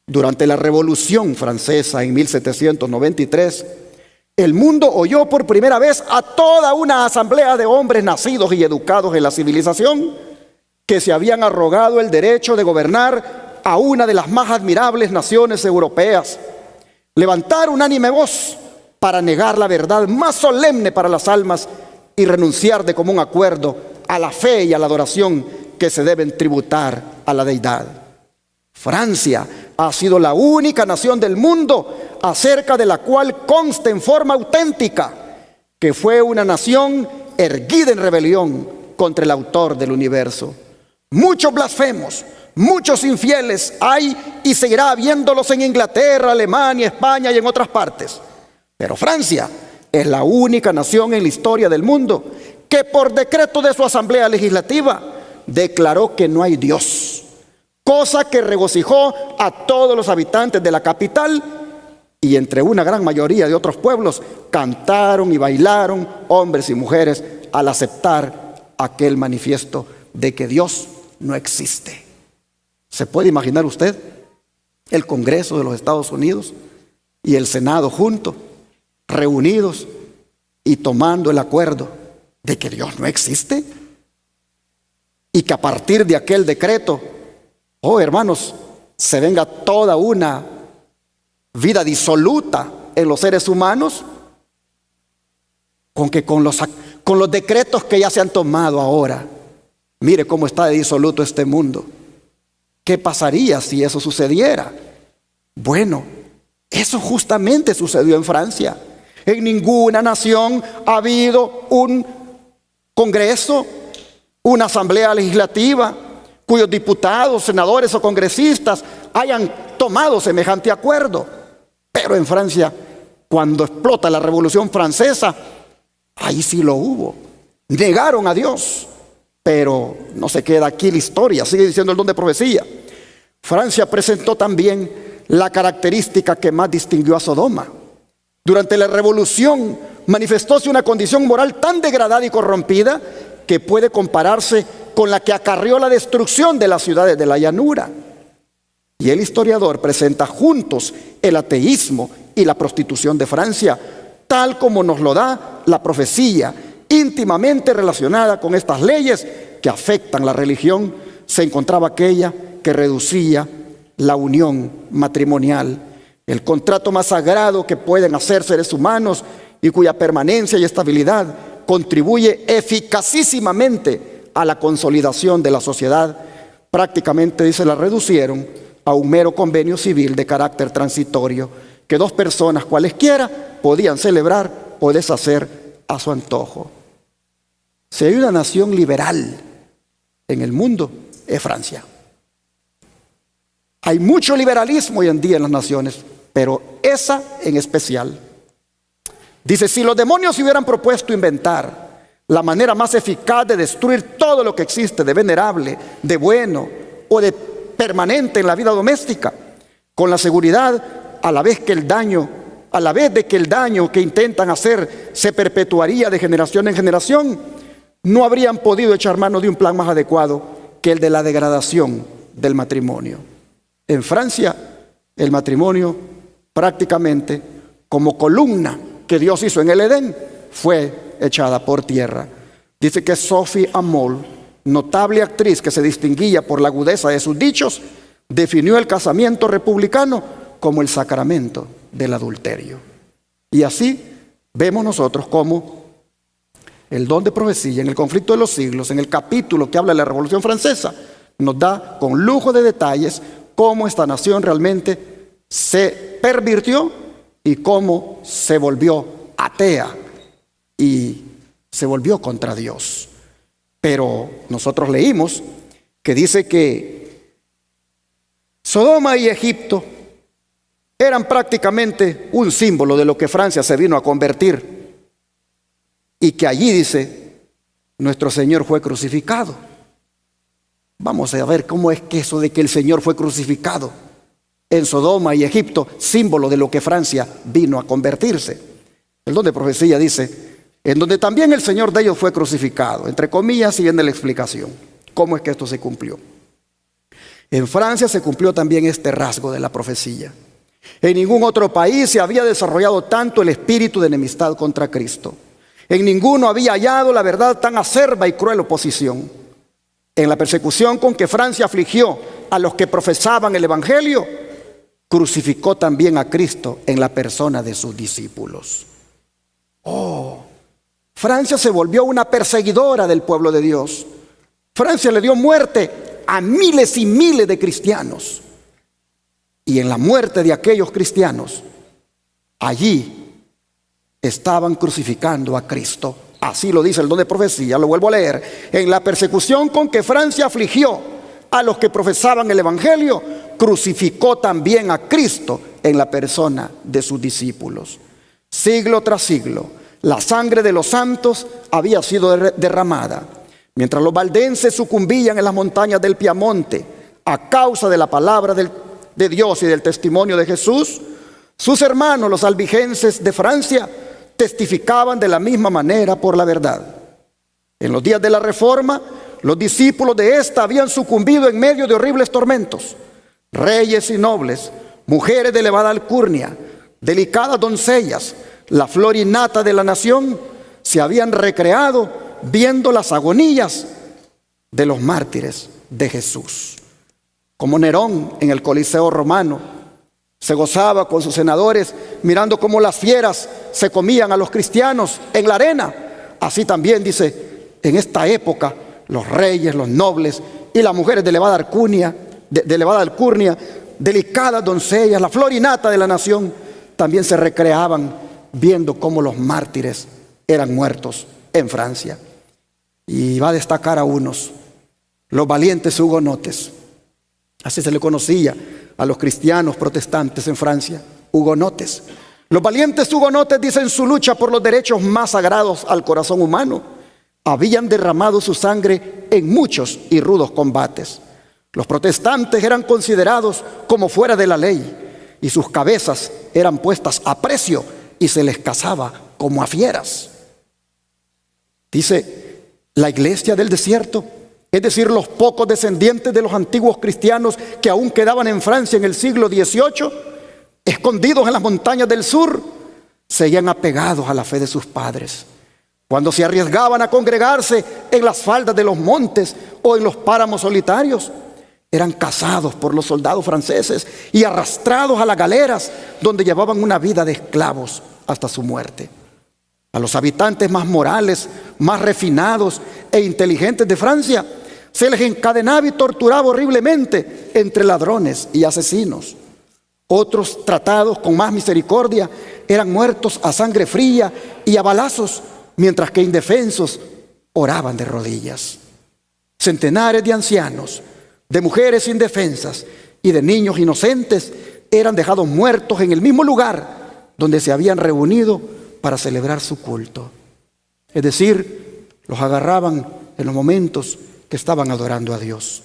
Durante la Revolución Francesa en 1793, el mundo oyó por primera vez a toda una asamblea de hombres nacidos y educados en la civilización que se habían arrogado el derecho de gobernar a una de las más admirables naciones europeas, levantar unánime voz para negar la verdad más solemne para las almas y renunciar de común acuerdo a la fe y a la adoración que se deben tributar a la deidad. Francia ha sido la única nación del mundo acerca de la cual consta en forma auténtica que fue una nación erguida en rebelión contra el autor del universo. Muchos blasfemos, muchos infieles hay y seguirá habiéndolos en Inglaterra, Alemania, España y en otras partes. Pero Francia es la única nación en la historia del mundo que por decreto de su asamblea legislativa declaró que no hay Dios, cosa que regocijó a todos los habitantes de la capital, y entre una gran mayoría de otros pueblos cantaron y bailaron hombres y mujeres al aceptar aquel manifiesto de que Dios no existe. ¿Se puede imaginar usted el Congreso de los Estados Unidos y el Senado juntos, reunidos y tomando el acuerdo de que Dios no existe? Y que a partir de aquel decreto, oh hermanos, se venga toda una vida disoluta en los seres humanos, con los decretos que ya se han tomado ahora. Mire cómo está de disoluto este mundo. ¿Qué pasaría si eso sucediera? Bueno, eso justamente sucedió en Francia. En ninguna nación ha habido un congreso, una asamblea legislativa, cuyos diputados, senadores o congresistas hayan tomado semejante acuerdo. Pero en Francia, cuando explota la Revolución Francesa, ahí sí lo hubo. Negaron a Dios. Pero no se queda aquí la historia, sigue diciendo el don de profecía. Francia presentó también la característica que más distinguió a Sodoma. Durante la Revolución manifestóse una condición moral tan degradada y corrompida que puede compararse con la que acarreó la destrucción de las ciudades de la llanura. Y el historiador presenta juntos el ateísmo y la prostitución de Francia, tal como nos lo da la profecía íntimamente relacionada con estas leyes que afectan la religión. Se encontraba aquella que reducía la unión matrimonial, el contrato más sagrado que pueden hacer seres humanos y cuya permanencia y estabilidad contribuye eficacísimamente a la consolidación de la sociedad. Prácticamente, dice, la reducieron a un mero convenio civil de carácter transitorio que dos personas cualesquiera podían celebrar o deshacer a su antojo. Si hay una nación liberal en el mundo, es Francia. Hay mucho liberalismo hoy en día en las naciones, pero esa en especial. Dice, si los demonios se hubieran propuesto inventar la manera más eficaz de destruir todo lo que existe de venerable, de bueno o de permanente en la vida doméstica, con la seguridad a la vez de que el daño que intentan hacer se perpetuaría de generación en generación, no habrían podido echar mano de un plan más adecuado que el de la degradación del matrimonio. En Francia, el matrimonio prácticamente como columna que Dios hizo en el Edén fue echada por tierra. Dice que Sophie Amol, notable actriz que se distinguía por la agudeza de sus dichos, definió el casamiento republicano como el sacramento del adulterio. Y así vemos nosotros cómo el don de profecía en el conflicto de los siglos, en el capítulo que habla de la Revolución Francesa, nos da con lujo de detalles cómo esta nación realmente se pervirtió y cómo se volvió atea y se volvió contra Dios. Pero nosotros leímos que dice que Sodoma y Egipto eran prácticamente un símbolo de lo que Francia se vino a convertir, y que allí, dice, nuestro Señor fue crucificado. Vamos a ver cómo es que eso de que el Señor fue crucificado. en Sodoma y Egipto, símbolo de lo que Francia vino a convertirse. El don de profecía dice, en donde también el Señor de ellos fue crucificado. Entre comillas, y viene la explicación. ¿Cómo es que esto se cumplió? En Francia se cumplió también este rasgo de la profecía. En ningún otro país se había desarrollado tanto el espíritu de enemistad contra Cristo. En ninguno había hallado la verdad tan acerba y cruel oposición. En la persecución con que Francia afligió a los que profesaban el Evangelio, crucificó también a Cristo en la persona de sus discípulos. Francia se volvió una perseguidora del pueblo de Dios. Francia le dio muerte a miles y miles de cristianos. Y en la muerte de aquellos cristianos, allí estaban crucificando a Cristo. Así lo dice el don de profecía, lo vuelvo a leer. En la persecución con que Francia afligió a los que profesaban el Evangelio, crucificó también a Cristo en la persona de sus discípulos. Siglo tras siglo, la sangre de los santos había sido derramada. Mientras los valdenses sucumbían en las montañas del Piamonte a causa de la palabra de Dios y del testimonio de Jesús, sus hermanos, los albigenses de Francia, testificaban de la misma manera por la verdad. En los días de la Reforma, los discípulos de esta habían sucumbido en medio de horribles tormentos. Reyes y nobles, mujeres de elevada alcurnia, delicadas doncellas, la flor y nata de la nación, se habían recreado viendo las agonías de los mártires de Jesús. Como Nerón en el Coliseo romano se gozaba con sus senadores mirando cómo las fieras se comían a los cristianos en la arena, así también dice, en esta época los reyes, los nobles y las mujeres de elevada alcurnia, delicadas doncellas, la flor y nata de la nación, también se recreaban viendo cómo los mártires eran muertos en Francia. Y va a destacar a unos, los valientes hugonotes. Así se le conocía a los cristianos protestantes en Francia, hugonotes. Los valientes hugonotes, dicen, su lucha por los derechos más sagrados al corazón humano, habían derramado su sangre en muchos y rudos combates. Los protestantes eran considerados como fuera de la ley y sus cabezas eran puestas a precio y se les cazaba como a fieras. Dice, la iglesia del desierto, es decir, los pocos descendientes de los antiguos cristianos que aún quedaban en Francia en el siglo XVIII, escondidos en las montañas del sur, seguían apegados a la fe de sus padres. Cuando se arriesgaban a congregarse en las faldas de los montes o en los páramos solitarios, eran cazados por los soldados franceses y arrastrados a las galeras, donde llevaban una vida de esclavos hasta su muerte. A los habitantes más morales, más refinados e inteligentes de Francia, se les encadenaba y torturaba horriblemente entre ladrones y asesinos. Otros, tratados con más misericordia, eran muertos a sangre fría y a balazos, mientras que indefensos oraban de rodillas. Centenares de ancianos, de mujeres indefensas y de niños inocentes eran dejados muertos en el mismo lugar donde se habían reunido para celebrar su culto. Es decir, los agarraban en los momentos que estaban adorando a Dios.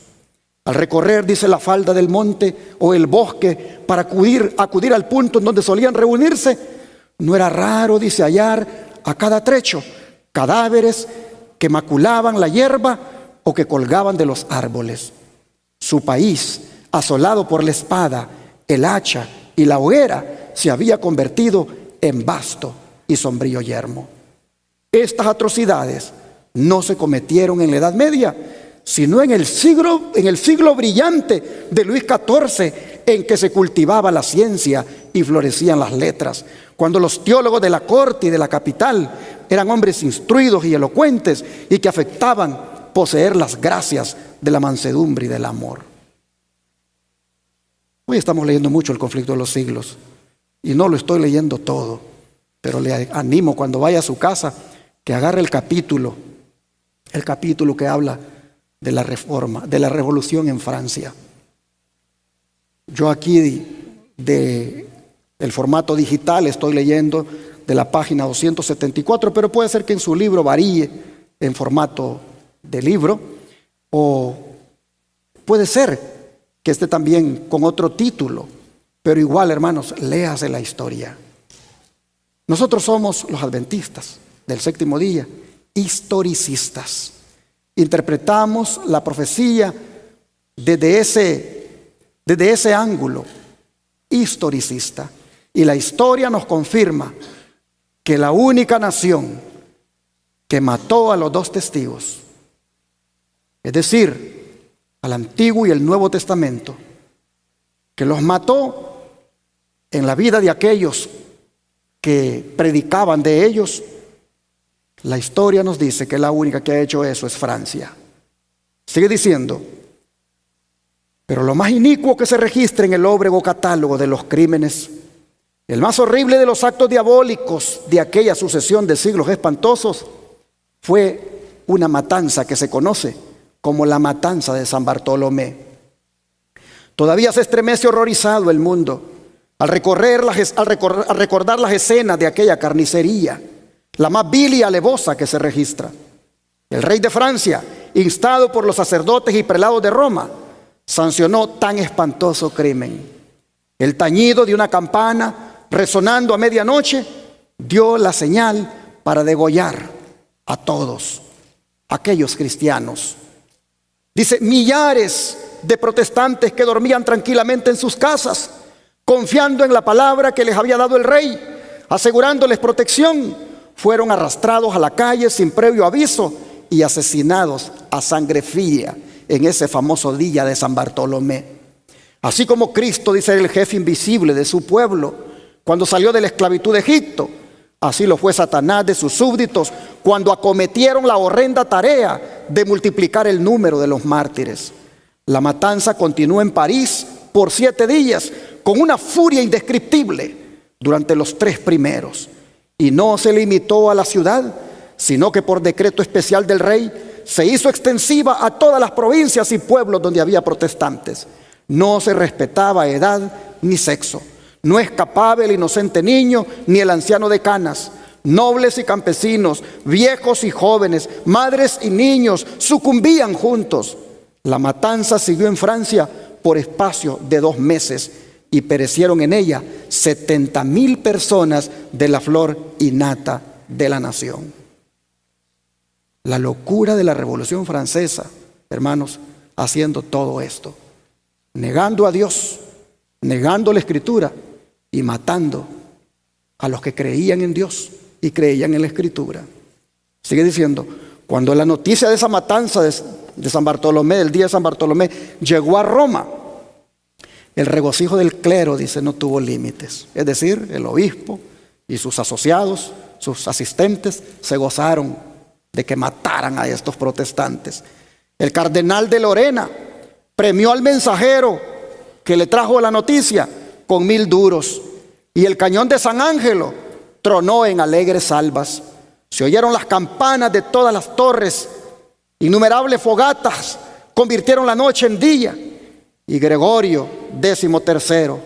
Al recorrer, dice, la falda del monte o el bosque para acudir al punto en donde solían reunirse, no era raro, dice, hallar a cada trecho cadáveres que maculaban la hierba o que colgaban de los árboles. Su país, asolado por la espada, el hacha y la hoguera, se había convertido en vasto y sombrío yermo. Estas atrocidades no se cometieron en la Edad Media, sino en el siglo brillante de Luis XIV, en que se cultivaba la ciencia y florecían las letras, cuando los teólogos de la corte y de la capital eran hombres instruidos y elocuentes y que afectaban poseer las gracias de la mansedumbre y del amor. Hoy estamos leyendo mucho el conflicto de los siglos y no lo estoy leyendo todo, pero le animo cuando vaya a su casa que agarre el capítulo que habla de la reforma, de la revolución en Francia. Yo aquí del formato digital estoy leyendo de la página 274, pero puede ser que en su libro varíe en formato de libro, o puede ser que esté también con otro título, Pero igual, hermanos, léase la historia. Nosotros somos los adventistas del séptimo día, historicistas. Interpretamos la profecía desde ese ángulo historicista. Y la historia nos confirma que la única nación que mató a los dos testigos, es decir, al Antiguo y el Nuevo Testamento, que los mató en la vida de aquellos que predicaban de ellos, la historia nos dice que la única que ha hecho eso es Francia. Sigue diciendo: pero lo más inicuo que se registra en el óbrego catálogo de los crímenes, el más horrible de los actos diabólicos de aquella sucesión de siglos espantosos, fue una matanza que se conoce como la matanza de San Bartolomé. Todavía se estremece horrorizado el mundo al recordar las escenas de aquella carnicería, la más vil y alevosa que se registra. El rey de Francia, instado por los sacerdotes y prelados de Roma, sancionó tan espantoso crimen. El tañido de una campana, resonando a medianoche, dio la señal para degollar a todos aquellos cristianos. Dice: millares de protestantes que dormían tranquilamente en sus casas, confiando en la palabra que les había dado el rey, asegurándoles protección, fueron arrastrados a la calle sin previo aviso y asesinados a sangre fría en ese famoso día de San Bartolomé. Así como Cristo, dice, el jefe invisible de su pueblo cuando salió de la esclavitud de Egipto, así lo fue Satanás de sus súbditos cuando acometieron la horrenda tarea de multiplicar el número de los mártires. La matanza continuó en París por 7 días con una furia indescriptible durante los 3 primeros. Y no se limitó a la ciudad, sino que por decreto especial del rey se hizo extensiva a todas las provincias y pueblos donde había protestantes. No se respetaba edad ni sexo. No escapaba el inocente niño ni el anciano de canas. Nobles y campesinos, viejos y jóvenes, madres y niños sucumbían juntos. La matanza siguió en Francia por espacio de 2 meses y perecieron en ella 70,000 personas de la flor y nata de la nación. La locura de la Revolución Francesa, hermanos, haciendo todo esto, negando a Dios, negando la Escritura y matando a los que creían en Dios y creían en la Escritura. Sigue diciendo: cuando la noticia de esa matanza de San Bartolomé, del día de San Bartolomé, llegó a Roma, el regocijo del clero, dice, no tuvo límites. Es decir, el obispo y sus asociados, sus asistentes, se gozaron de que mataran a estos protestantes. El cardenal de Lorena premió al mensajero que le trajo la noticia con 1000 duros. Y el cañón de San Ángelo tronó en alegres salvas. Se oyeron las campanas de todas las torres. Innumerables fogatas convirtieron la noche en día. Y Gregorio XIII,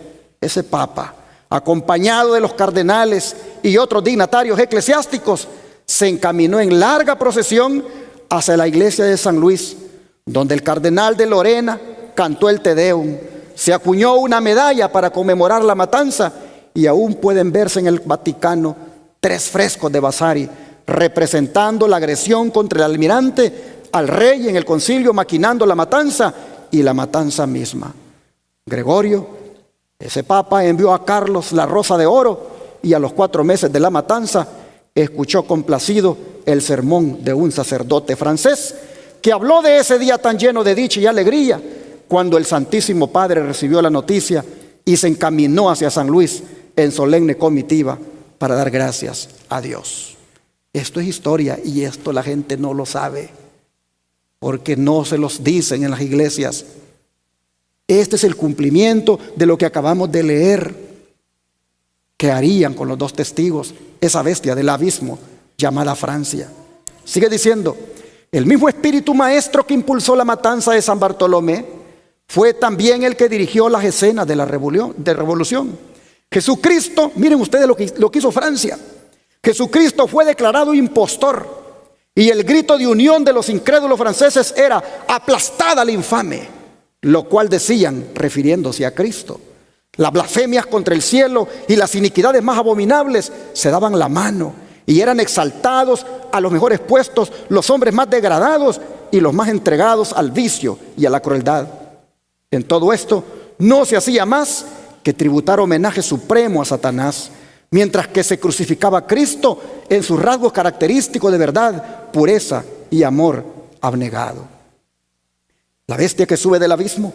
ese papa, acompañado de los cardenales y otros dignatarios eclesiásticos, se encaminó en larga procesión hacia la iglesia de San Luis, donde el cardenal de Lorena cantó el Te Deum. Se acuñó una medalla para conmemorar la matanza y aún pueden verse en el Vaticano 3 frescos de Vasari representando la agresión contra el almirante al rey en el concilio, maquinando la matanza y la matanza misma. Gregorio, ese papa, envió a Carlos la rosa de oro y a los 4 meses de la matanza escuchó complacido el sermón de un sacerdote francés que habló de ese día tan lleno de dicha y alegría cuando el Santísimo Padre recibió la noticia y se encaminó hacia San Luis en solemne comitiva para dar gracias a Dios. Esto es historia y esto la gente no lo sabe porque no se los dicen en las iglesias. Este es el cumplimiento de lo que acabamos de leer. ¿Qué harían con los 2 testigos? Esa bestia del abismo llamada Francia. Sigue diciendo: el mismo espíritu maestro que impulsó la matanza de San Bartolomé fue también el que dirigió las escenas de la revolución. Jesucristo, miren ustedes lo que hizo Francia. Jesucristo fue declarado impostor y el grito de unión de los incrédulos franceses era: aplastada al infame, lo cual decían refiriéndose a Cristo. Las blasfemias contra el cielo y las iniquidades más abominables se daban la mano y eran exaltados a los mejores puestos los hombres más degradados y los más entregados al vicio y a la crueldad. En todo esto no se hacía más que tributar homenaje supremo a Satanás, mientras que se crucificaba a Cristo en sus rasgos característicos de verdad, pureza y amor abnegado. La bestia que sube del abismo,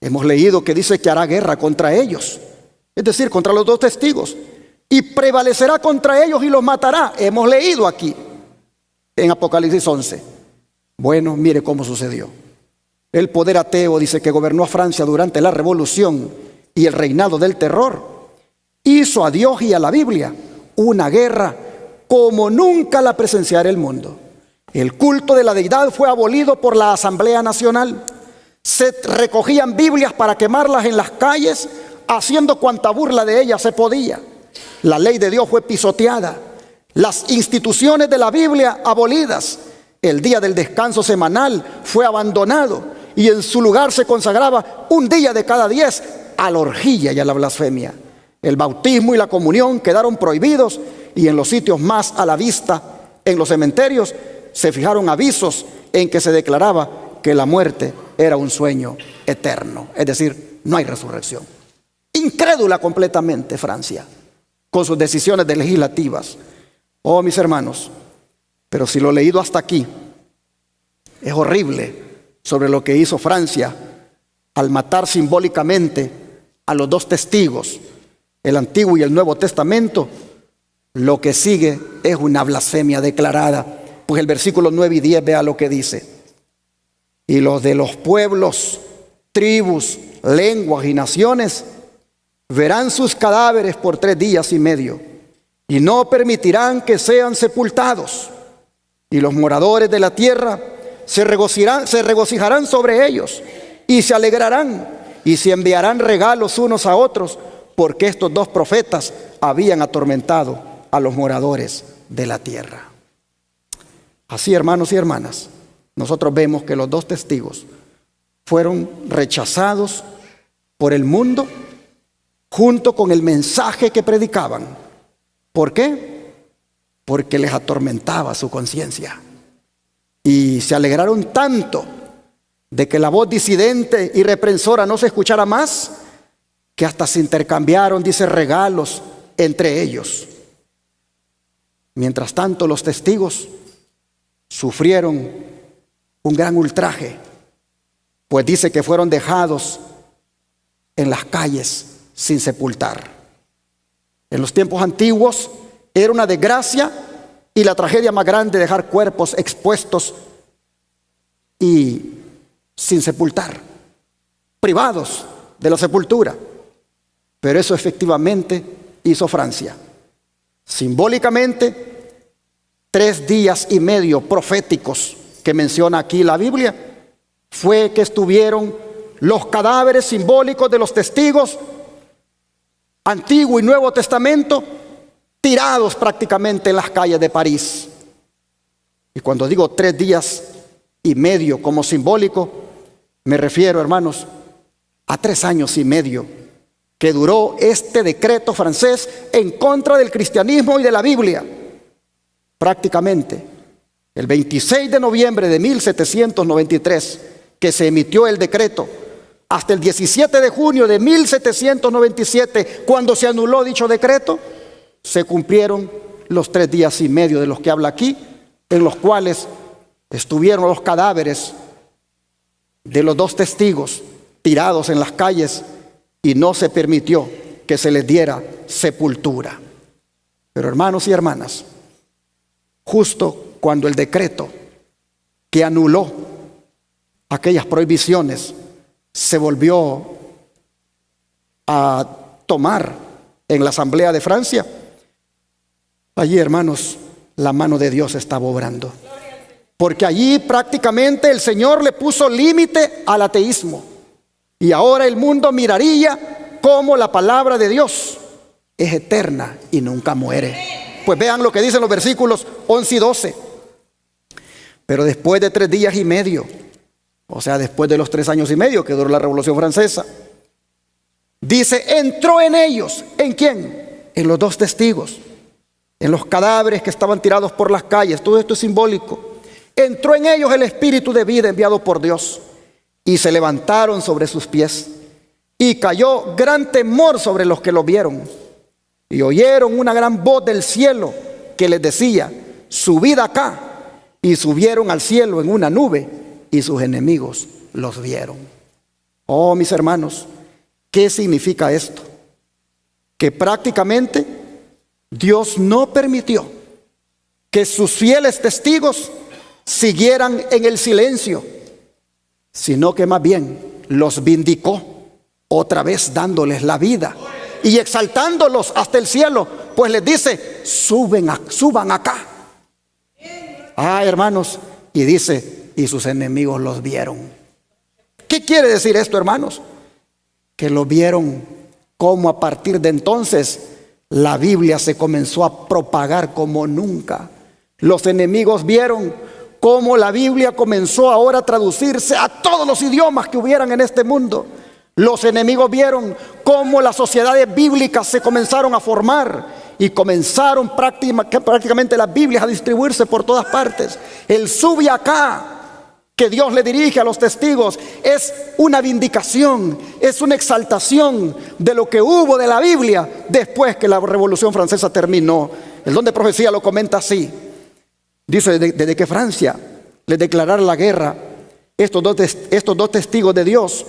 hemos leído que dice que hará guerra contra ellos, es decir, contra los dos testigos, y prevalecerá contra ellos y los matará. Hemos leído aquí en Apocalipsis 11. Bueno, mire cómo sucedió. El poder ateo, dice, que gobernó a Francia durante la Revolución y el reinado del terror, hizo a Dios y a la Biblia una guerra como nunca la presenciara el mundo. El culto de la deidad fue abolido por la Asamblea Nacional. Se recogían Biblias para quemarlas en las calles, haciendo cuanta burla de ellas se podía. La ley de Dios fue pisoteada, las instituciones de la Biblia abolidas. El día del descanso semanal fue abandonado y en su lugar se consagraba un día de cada 10 a la orgía y a la blasfemia. El bautismo y la comunión quedaron prohibidos y en los sitios más a la vista, en los cementerios, se fijaron avisos en que se declaraba que la muerte era un sueño eterno, es decir, no hay resurrección. Incrédula completamente Francia con sus decisiones legislativas. Oh, mis hermanos, pero si lo leído hasta aquí es horrible sobre lo que hizo Francia al matar simbólicamente a los dos testigos, el Antiguo y el Nuevo Testamento, lo que sigue es una blasfemia declarada. Pues el versículo 9 y 10, vea lo que dice. Y los de los pueblos, tribus, lenguas y naciones verán sus cadáveres por 3 días y medio y no permitirán que sean sepultados. Y los moradores de la tierra se regocijarán sobre ellos y se alegrarán y se enviarán regalos unos a otros, porque estos dos profetas habían atormentado a los moradores de la tierra. Así, hermanos y hermanas, nosotros vemos que los dos testigos fueron rechazados por el mundo junto con el mensaje que predicaban. ¿Por qué? Porque les atormentaba su conciencia. Y se alegraron tanto de que la voz disidente y reprensora no se escuchara más, que hasta se intercambiaron, dice, regalos entre ellos. Mientras tanto, los testigos sufrieron un gran ultraje, pues dice que fueron dejados en las calles sin sepultar. En los tiempos antiguos era una desgracia y la tragedia más grande dejar cuerpos expuestos y sin sepultar, privados de la sepultura. Pero eso efectivamente hizo Francia. Simbólicamente, 3 días y medio proféticos que menciona aquí la Biblia, fue que estuvieron los cadáveres simbólicos de los testigos, Antiguo y Nuevo Testamento, tirados prácticamente en las calles de París. Y cuando digo 3 días y medio como simbólico, me refiero, hermanos, a 3 años y medio que duró este decreto francés en contra del cristianismo y de la Biblia. Prácticamente el 26 de noviembre de 1793 que se emitió el decreto, hasta el 17 de junio de 1797, cuando se anuló dicho decreto, se cumplieron los 3 días y medio de los que habla aquí, en los cuales estuvieron los cadáveres de los 2 testigos tirados en las calles y no se permitió que se les diera sepultura. Pero hermanos y hermanas, justo cuando el decreto que anuló aquellas prohibiciones se volvió a tomar en la Asamblea de Francia, allí, hermanos, la mano de Dios estaba obrando. Porque allí prácticamente el Señor le puso límite al ateísmo. Y ahora el mundo miraría cómo la palabra de Dios es eterna y nunca muere. Pues vean lo que dicen los versículos 11 y 12. Pero después de 3 días y medio, o sea, después de los 3 años y medio que duró la Revolución Francesa, Dice, entró en ellos. ¿En quién? En los dos testigos, en los cadáveres que estaban tirados por las calles. Todo esto es simbólico. Entró en ellos el espíritu de vida enviado por Dios, y se levantaron sobre sus pies, y cayó gran temor sobre los que lo vieron, y oyeron una gran voz del cielo que les decía, subid acá. Y subieron al cielo en una nube, y sus enemigos los vieron. Oh, mis hermanos, ¿qué significa esto? Que prácticamente Dios no permitió que sus fieles testigos siguieran en el silencio, sino que más bien los vindicó, otra vez dándoles la vida y exaltándolos hasta el cielo, pues les dice, suban acá. Hermanos, y dice, y sus enemigos los vieron. ¿Qué quiere decir esto, hermanos? Que lo vieron como a partir de entonces la Biblia se comenzó a propagar como nunca. Los enemigos vieron cómo la Biblia comenzó ahora a traducirse a todos los idiomas que hubieran en este mundo. Los enemigos vieron cómo las sociedades bíblicas se comenzaron a formar y comenzaron prácticamente las Biblias a distribuirse por todas partes. El sube acá que Dios le dirige a los testigos es una vindicación, es una exaltación de lo que hubo de la Biblia después que la Revolución Francesa terminó. El don de profecía lo comenta así. Dice, desde que Francia le declarara la guerra, estos dos testigos de Dios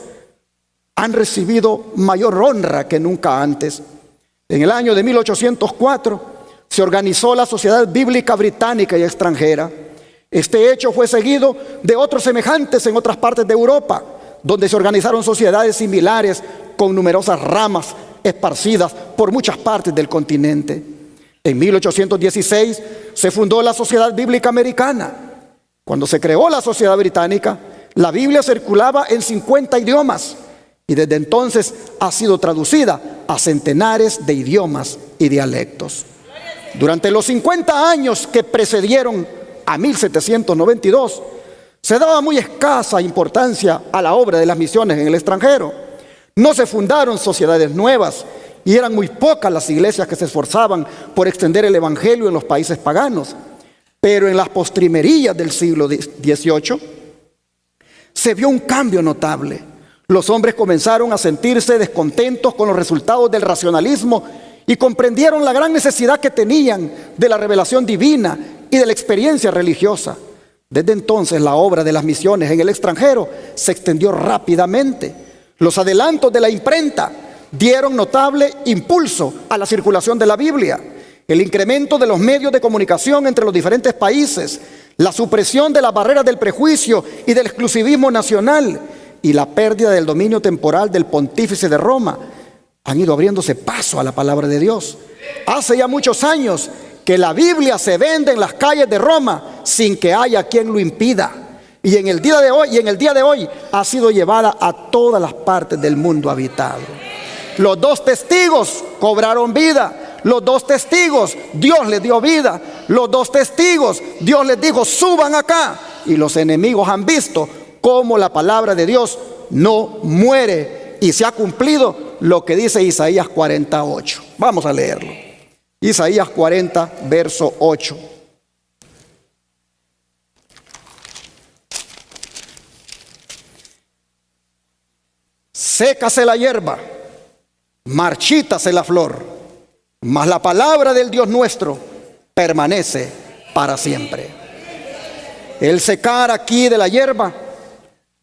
han recibido mayor honra que nunca antes. En el año de 1804 se organizó la Sociedad Bíblica Británica y Extranjera. Este hecho fue seguido de otros semejantes en otras partes de Europa, donde se organizaron sociedades similares con numerosas ramas esparcidas por muchas partes del continente. En 1816 se fundó la Sociedad Bíblica Americana. Cuando se creó la Sociedad Británica, la Biblia circulaba en 50 idiomas y desde entonces ha sido traducida a centenares de idiomas y dialectos. Durante los 50 años que precedieron a 1792, se daba muy escasa importancia a la obra de las misiones en el extranjero. No se fundaron sociedades nuevas y eran muy pocas las iglesias que se esforzaban por extender el evangelio en los países paganos. Pero en las postrimerías del siglo XVIII se vio un cambio notable. Los hombres comenzaron a sentirse descontentos con los resultados del racionalismo y comprendieron la gran necesidad que tenían de la revelación divina y de la experiencia religiosa. Desde entonces la obra de las misiones en el extranjero se extendió rápidamente. Los adelantos de la imprenta dieron notable impulso a la circulación de la Biblia. El incremento de los medios de comunicación entre los diferentes países, la supresión de las barreras del prejuicio y del exclusivismo nacional y la pérdida del dominio temporal del pontífice de Roma han ido abriéndose paso a la palabra de Dios. Hace ya muchos años que la Biblia se vende en las calles de Roma sin que haya quien lo impida. Y en el día de hoy ha sido llevada a todas las partes del mundo habitado. Los dos testigos cobraron vida. Los dos testigos, Dios les dio vida. Los dos testigos, Dios les dijo, suban acá. Y los enemigos han visto cómo la palabra de Dios no muere. Y se ha cumplido lo que dice Isaías 48. Vamos a leerlo. Isaías 40, verso 8. Sécase la hierba, marchítase la flor, mas la palabra del Dios nuestro permanece para siempre. El secar aquí de la hierba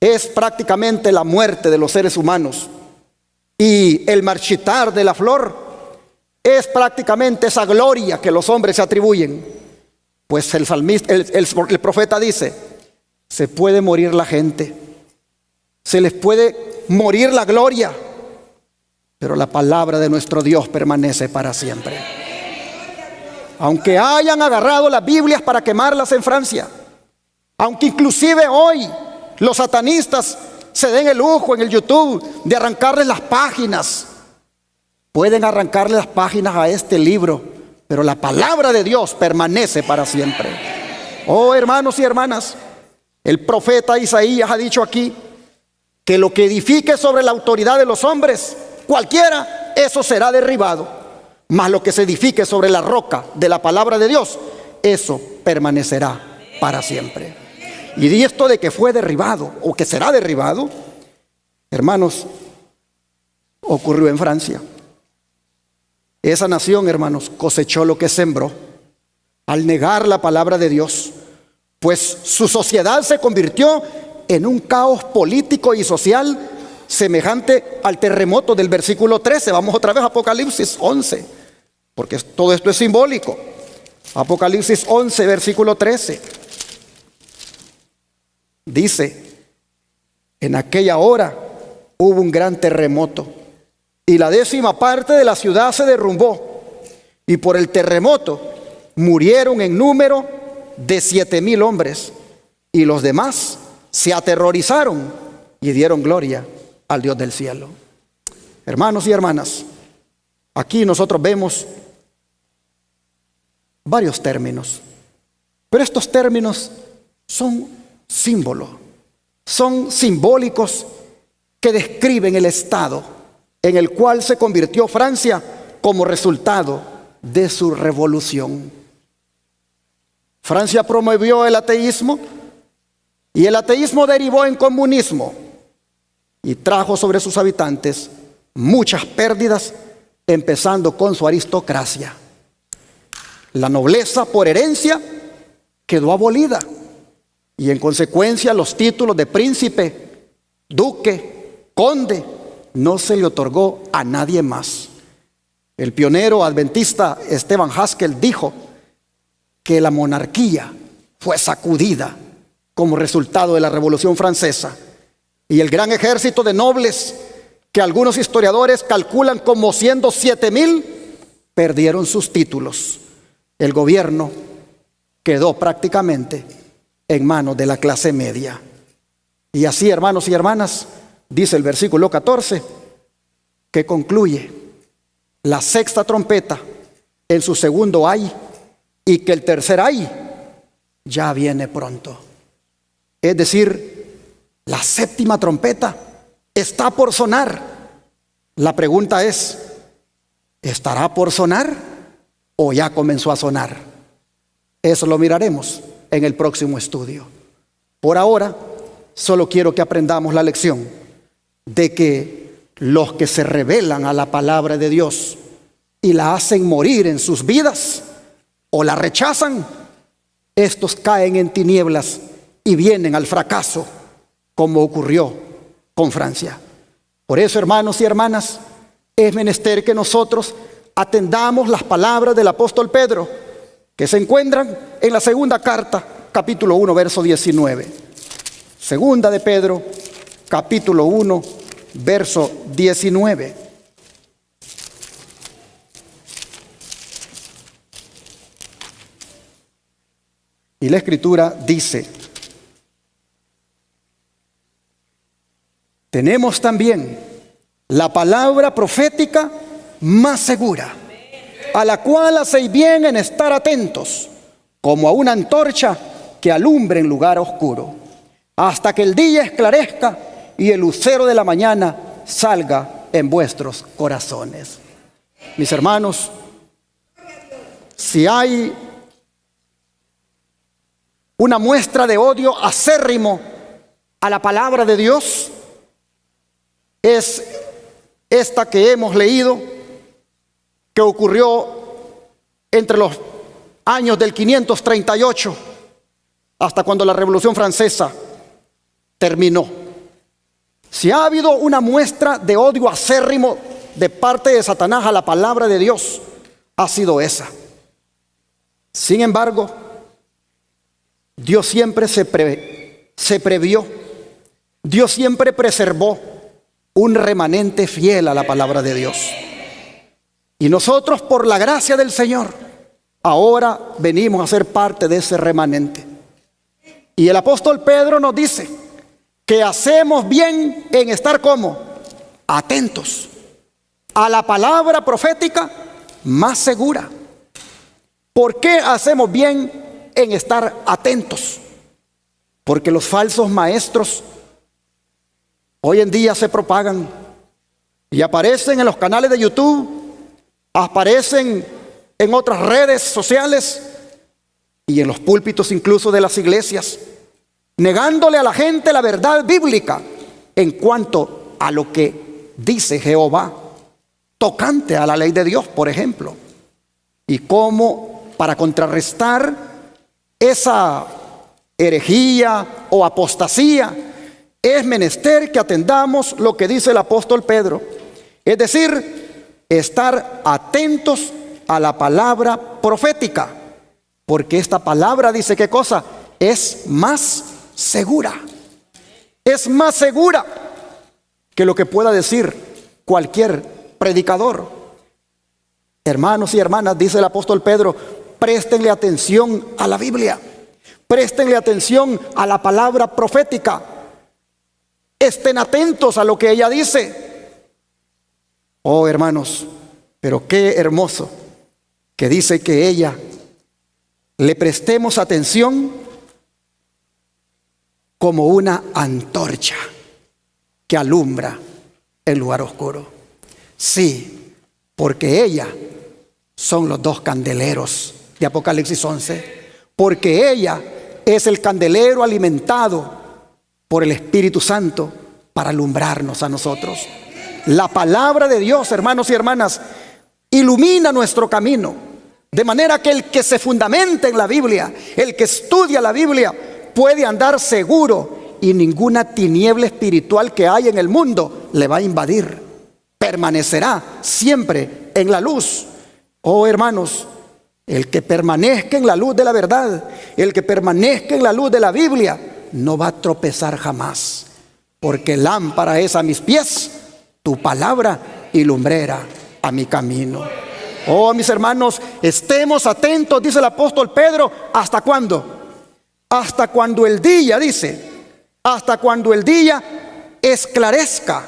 es prácticamente la muerte de los seres humanos, y el marchitar de la flor es prácticamente esa gloria que los hombres se atribuyen. Pues el salmista, el profeta dice, se puede morir la gente, se les puede morir la gloria, pero la palabra de nuestro Dios permanece para siempre. Aunque hayan agarrado las Biblias para quemarlas en Francia, aunque inclusive hoy los satanistas se den el lujo en el YouTube de arrancarles las páginas, pueden arrancarle las páginas a este libro, pero la palabra de Dios permanece para siempre. Oh, hermanos y hermanas, el profeta Isaías ha dicho aquí que lo que edifique sobre la autoridad de los hombres cualquiera, eso será derribado. Mas lo que se edifique sobre la roca de la palabra de Dios, eso permanecerá para siempre. Y esto de que fue derribado o que será derribado, hermanos, ocurrió en Francia. Esa nación, hermanos, cosechó lo que sembró al negar la palabra de Dios, pues su sociedad se convirtió en un caos político y social semejante al terremoto del versículo 13. Vamos otra vez a Apocalipsis 11, porque todo esto es simbólico. Apocalipsis 11, versículo 13. Dice: en aquella hora hubo un gran terremoto, y la 10ª parte de la ciudad se derrumbó, y por el terremoto murieron en número de 7,000 hombres, y los demás se aterrorizaron y dieron gloria al Dios del cielo. Hermanos y hermanas, aquí nosotros vemos varios términos, pero estos términos son símbolos, son simbólicos que describen el estado en el cual se convirtió Francia como resultado de su revolución. Francia promovió el ateísmo, y el ateísmo derivó en comunismo y trajo sobre sus habitantes muchas pérdidas, empezando con su aristocracia. La nobleza por herencia quedó abolida, y en consecuencia los títulos de príncipe, duque, conde no se le otorgó a nadie más. El pionero adventista Esteban Haskell dijo que la monarquía fue sacudida como resultado de la Revolución Francesa, y el gran ejército de nobles, que algunos historiadores calculan como siendo 7,000, perdieron sus títulos. El gobierno quedó prácticamente en manos de la clase media. Y así, hermanos y hermanas, dice el versículo 14, que concluye: la 6ª trompeta en su segundo ay, y que el tercer ay ya viene pronto. Es decir, la 7ª trompeta está por sonar. La pregunta es: ¿estará por sonar o ya comenzó a sonar? Eso lo miraremos en el próximo estudio. Por ahora, solo quiero que aprendamos la lección de que los que se rebelan a la palabra de Dios y la hacen morir en sus vidas o la rechazan, estos caen en tinieblas y vienen al fracaso, como ocurrió con Francia. Por eso, hermanos y hermanas, es menester que nosotros atendamos las palabras del apóstol Pedro, que se encuentran en la 2ª carta, capítulo 1, verso 19. Segunda de Pedro, capítulo 1, verso 19. Y la Escritura dice: tenemos también la palabra profética más segura, a la cual hacéis bien en estar atentos, como a una antorcha que alumbre en lugar oscuro, hasta que el día esclarezca y el lucero de la mañana salga en vuestros corazones. Mis hermanos, si hay una muestra de odio acérrimo a la palabra de Dios, es esta que hemos leído, que ocurrió entre los años del 538 hasta cuando la Revolución Francesa terminó. Si ha habido una muestra de odio acérrimo de parte de Satanás a la palabra de Dios, ha sido esa. Sin embargo, Dios siempre se previó, Dios siempre preservó un remanente fiel a la palabra de Dios. Y nosotros, por la gracia del Señor, ahora venimos a ser parte de ese remanente. Y el apóstol Pedro nos dice que hacemos bien en estar como atentos a la palabra profética más segura. ¿Por qué hacemos bien en estar atentos? Porque los falsos maestros hoy en día se propagan Y aparecen en los canales de YouTube, aparecen en otras redes sociales y en los púlpitos incluso de las iglesias, negándole a la gente la verdad bíblica en cuanto a lo que dice Jehová, tocante a la ley de Dios, por ejemplo. Y cómo, para contrarrestar esa herejía o apostasía, es menester que atendamos lo que dice el apóstol Pedro. Es decir, estar atentos a la palabra profética, porque esta palabra dice qué cosa, es más segura. Es más segura que lo que pueda decir cualquier predicador. Hermanos y hermanas, dice el apóstol Pedro, préstenle atención a la Biblia, préstenle atención a la palabra profética, estén atentos a lo que ella dice. Oh, hermanos, pero qué hermoso que dice que ella le prestemos atención como una antorcha que alumbra el lugar oscuro. Sí, porque ella son los dos candeleros de Apocalipsis 11, porque ella es el candelero alimentado por el Espíritu Santo para alumbrarnos a nosotros. La palabra de Dios, hermanos y hermanas, ilumina nuestro camino, de manera que el que se fundamenta en la Biblia, el que estudia la Biblia, puede andar seguro y ninguna tiniebla espiritual que hay en el mundo le va a invadir. Permanecerá siempre en la luz. Oh, hermanos, el que permanezca en la luz de la verdad, el que permanezca en la luz de la Biblia, no va a tropezar jamás, porque lámpara es a mis pies tu palabra y lumbrera a mi camino. Oh, mis hermanos, estemos atentos, dice el apóstol Pedro, ¿hasta cuándo? Hasta cuando el día, dice, hasta cuando el día esclarezca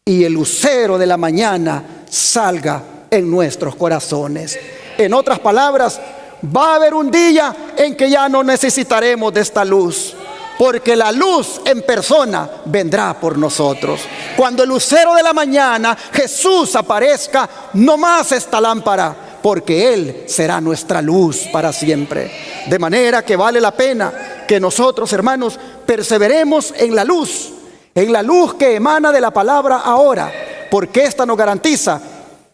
y el lucero de la mañana salga en nuestros corazones. En otras palabras, va a haber un día en que ya no necesitaremos de esta luz, porque la luz en persona vendrá por nosotros. Cuando el lucero de la mañana, Jesús, aparezca, no más esta lámpara, porque Él será nuestra luz para siempre. De manera que vale la pena que nosotros, hermanos, perseveremos en la luz que emana de la palabra ahora, porque esta nos garantiza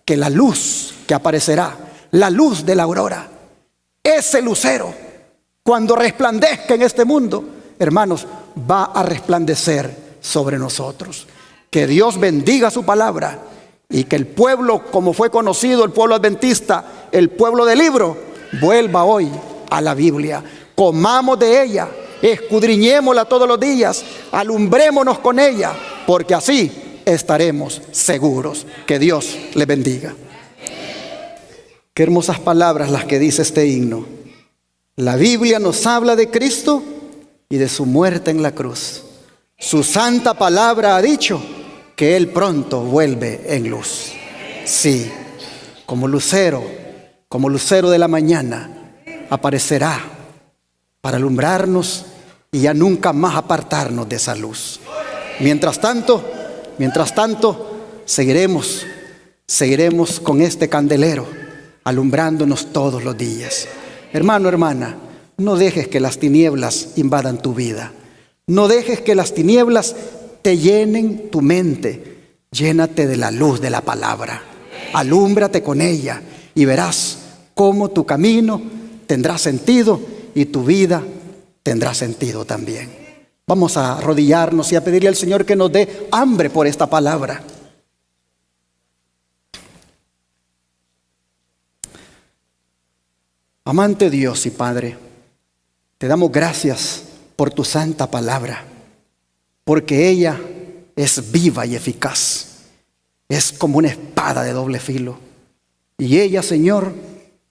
que la luz que aparecerá, la luz de la aurora, ese lucero, cuando resplandezca en este mundo, hermanos, va a resplandecer sobre nosotros. Que Dios bendiga su palabra y que el pueblo, como fue conocido el pueblo adventista, el pueblo del libro, vuelva hoy a la Biblia. Comamos de ella, escudriñémosla todos los días, alumbrémonos con ella, porque así estaremos seguros. Que Dios le bendiga. Qué hermosas palabras las que dice este himno. La Biblia nos habla de Cristo y de su muerte en la cruz. Su santa palabra ha dicho que Él pronto vuelve en luz. Sí, como lucero de la mañana, aparecerá para alumbrarnos y ya nunca más apartarnos de esa luz. Mientras tanto, seguiremos con este candelero alumbrándonos todos los días. Hermano, hermana, no dejes que las tinieblas invadan tu vida. No dejes que las tinieblas te llenen tu mente. Llénate de la luz de la palabra. Alúmbrate con ella y verás cómo tu camino tendrá sentido y tu vida tendrá sentido también. Vamos a arrodillarnos y a pedirle al Señor que nos dé hambre por esta palabra. Amante Dios y Padre, te damos gracias por tu santa palabra, porque ella es viva y eficaz, es como una espada de doble filo. Y ella, Señor,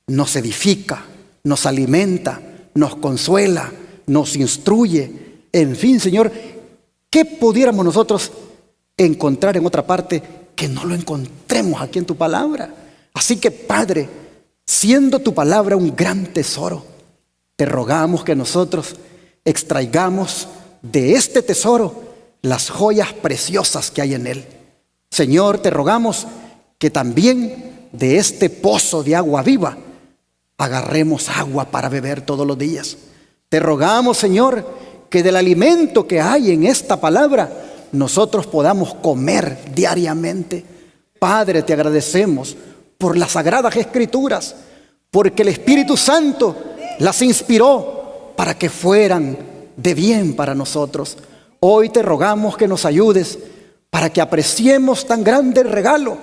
nos edifica, nos alimenta, nos consuela, nos instruye. En fin, Señor, ¿qué pudiéramos nosotros encontrar en otra parte que no lo encontremos aquí en tu palabra? Así que, Padre, siendo tu palabra un gran tesoro, te rogamos que nosotros extraigamos de este tesoro las joyas preciosas que hay en él. Señor, te rogamos que también de este pozo de agua viva agarremos agua para beber todos los días. Te rogamos, Señor, que del alimento que hay en esta palabra nosotros podamos comer diariamente. Padre, te agradecemos por las sagradas escrituras, porque el Espíritu Santo las inspiró para que fueran de bien para nosotros. Hoy te rogamos que nos ayudes para que apreciemos tan grande regalo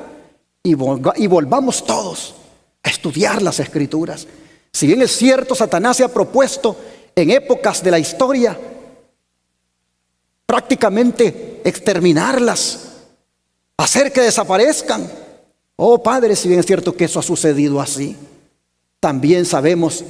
y volvamos todos a estudiar las escrituras. Si bien es cierto, Satanás se ha propuesto en épocas de la historia prácticamente exterminarlas, hacer que desaparezcan. Oh Padre, si bien es cierto que eso ha sucedido así, también sabemos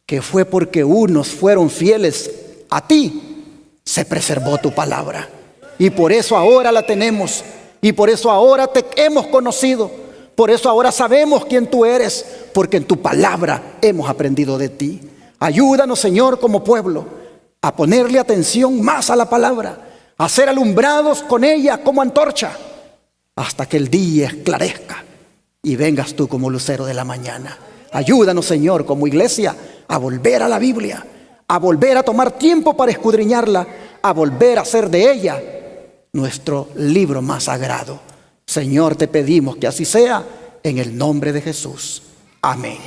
que fue porque unos fueron fieles a ti, se preservó tu palabra. Y por eso ahora la tenemos, y por eso ahora te hemos conocido, por eso ahora sabemos quién tú eres, porque en tu palabra hemos aprendido de ti. Ayúdanos, Señor, como pueblo, a ponerle atención más a la palabra, a ser alumbrados con ella como antorcha, hasta que el día esclarezca y vengas tú como lucero de la mañana. Ayúdanos, Señor, como iglesia, a volver a la Biblia, a volver a tomar tiempo para escudriñarla, a volver a hacer de ella nuestro libro más sagrado. Señor, te pedimos que así sea, en el nombre de Jesús. Amén.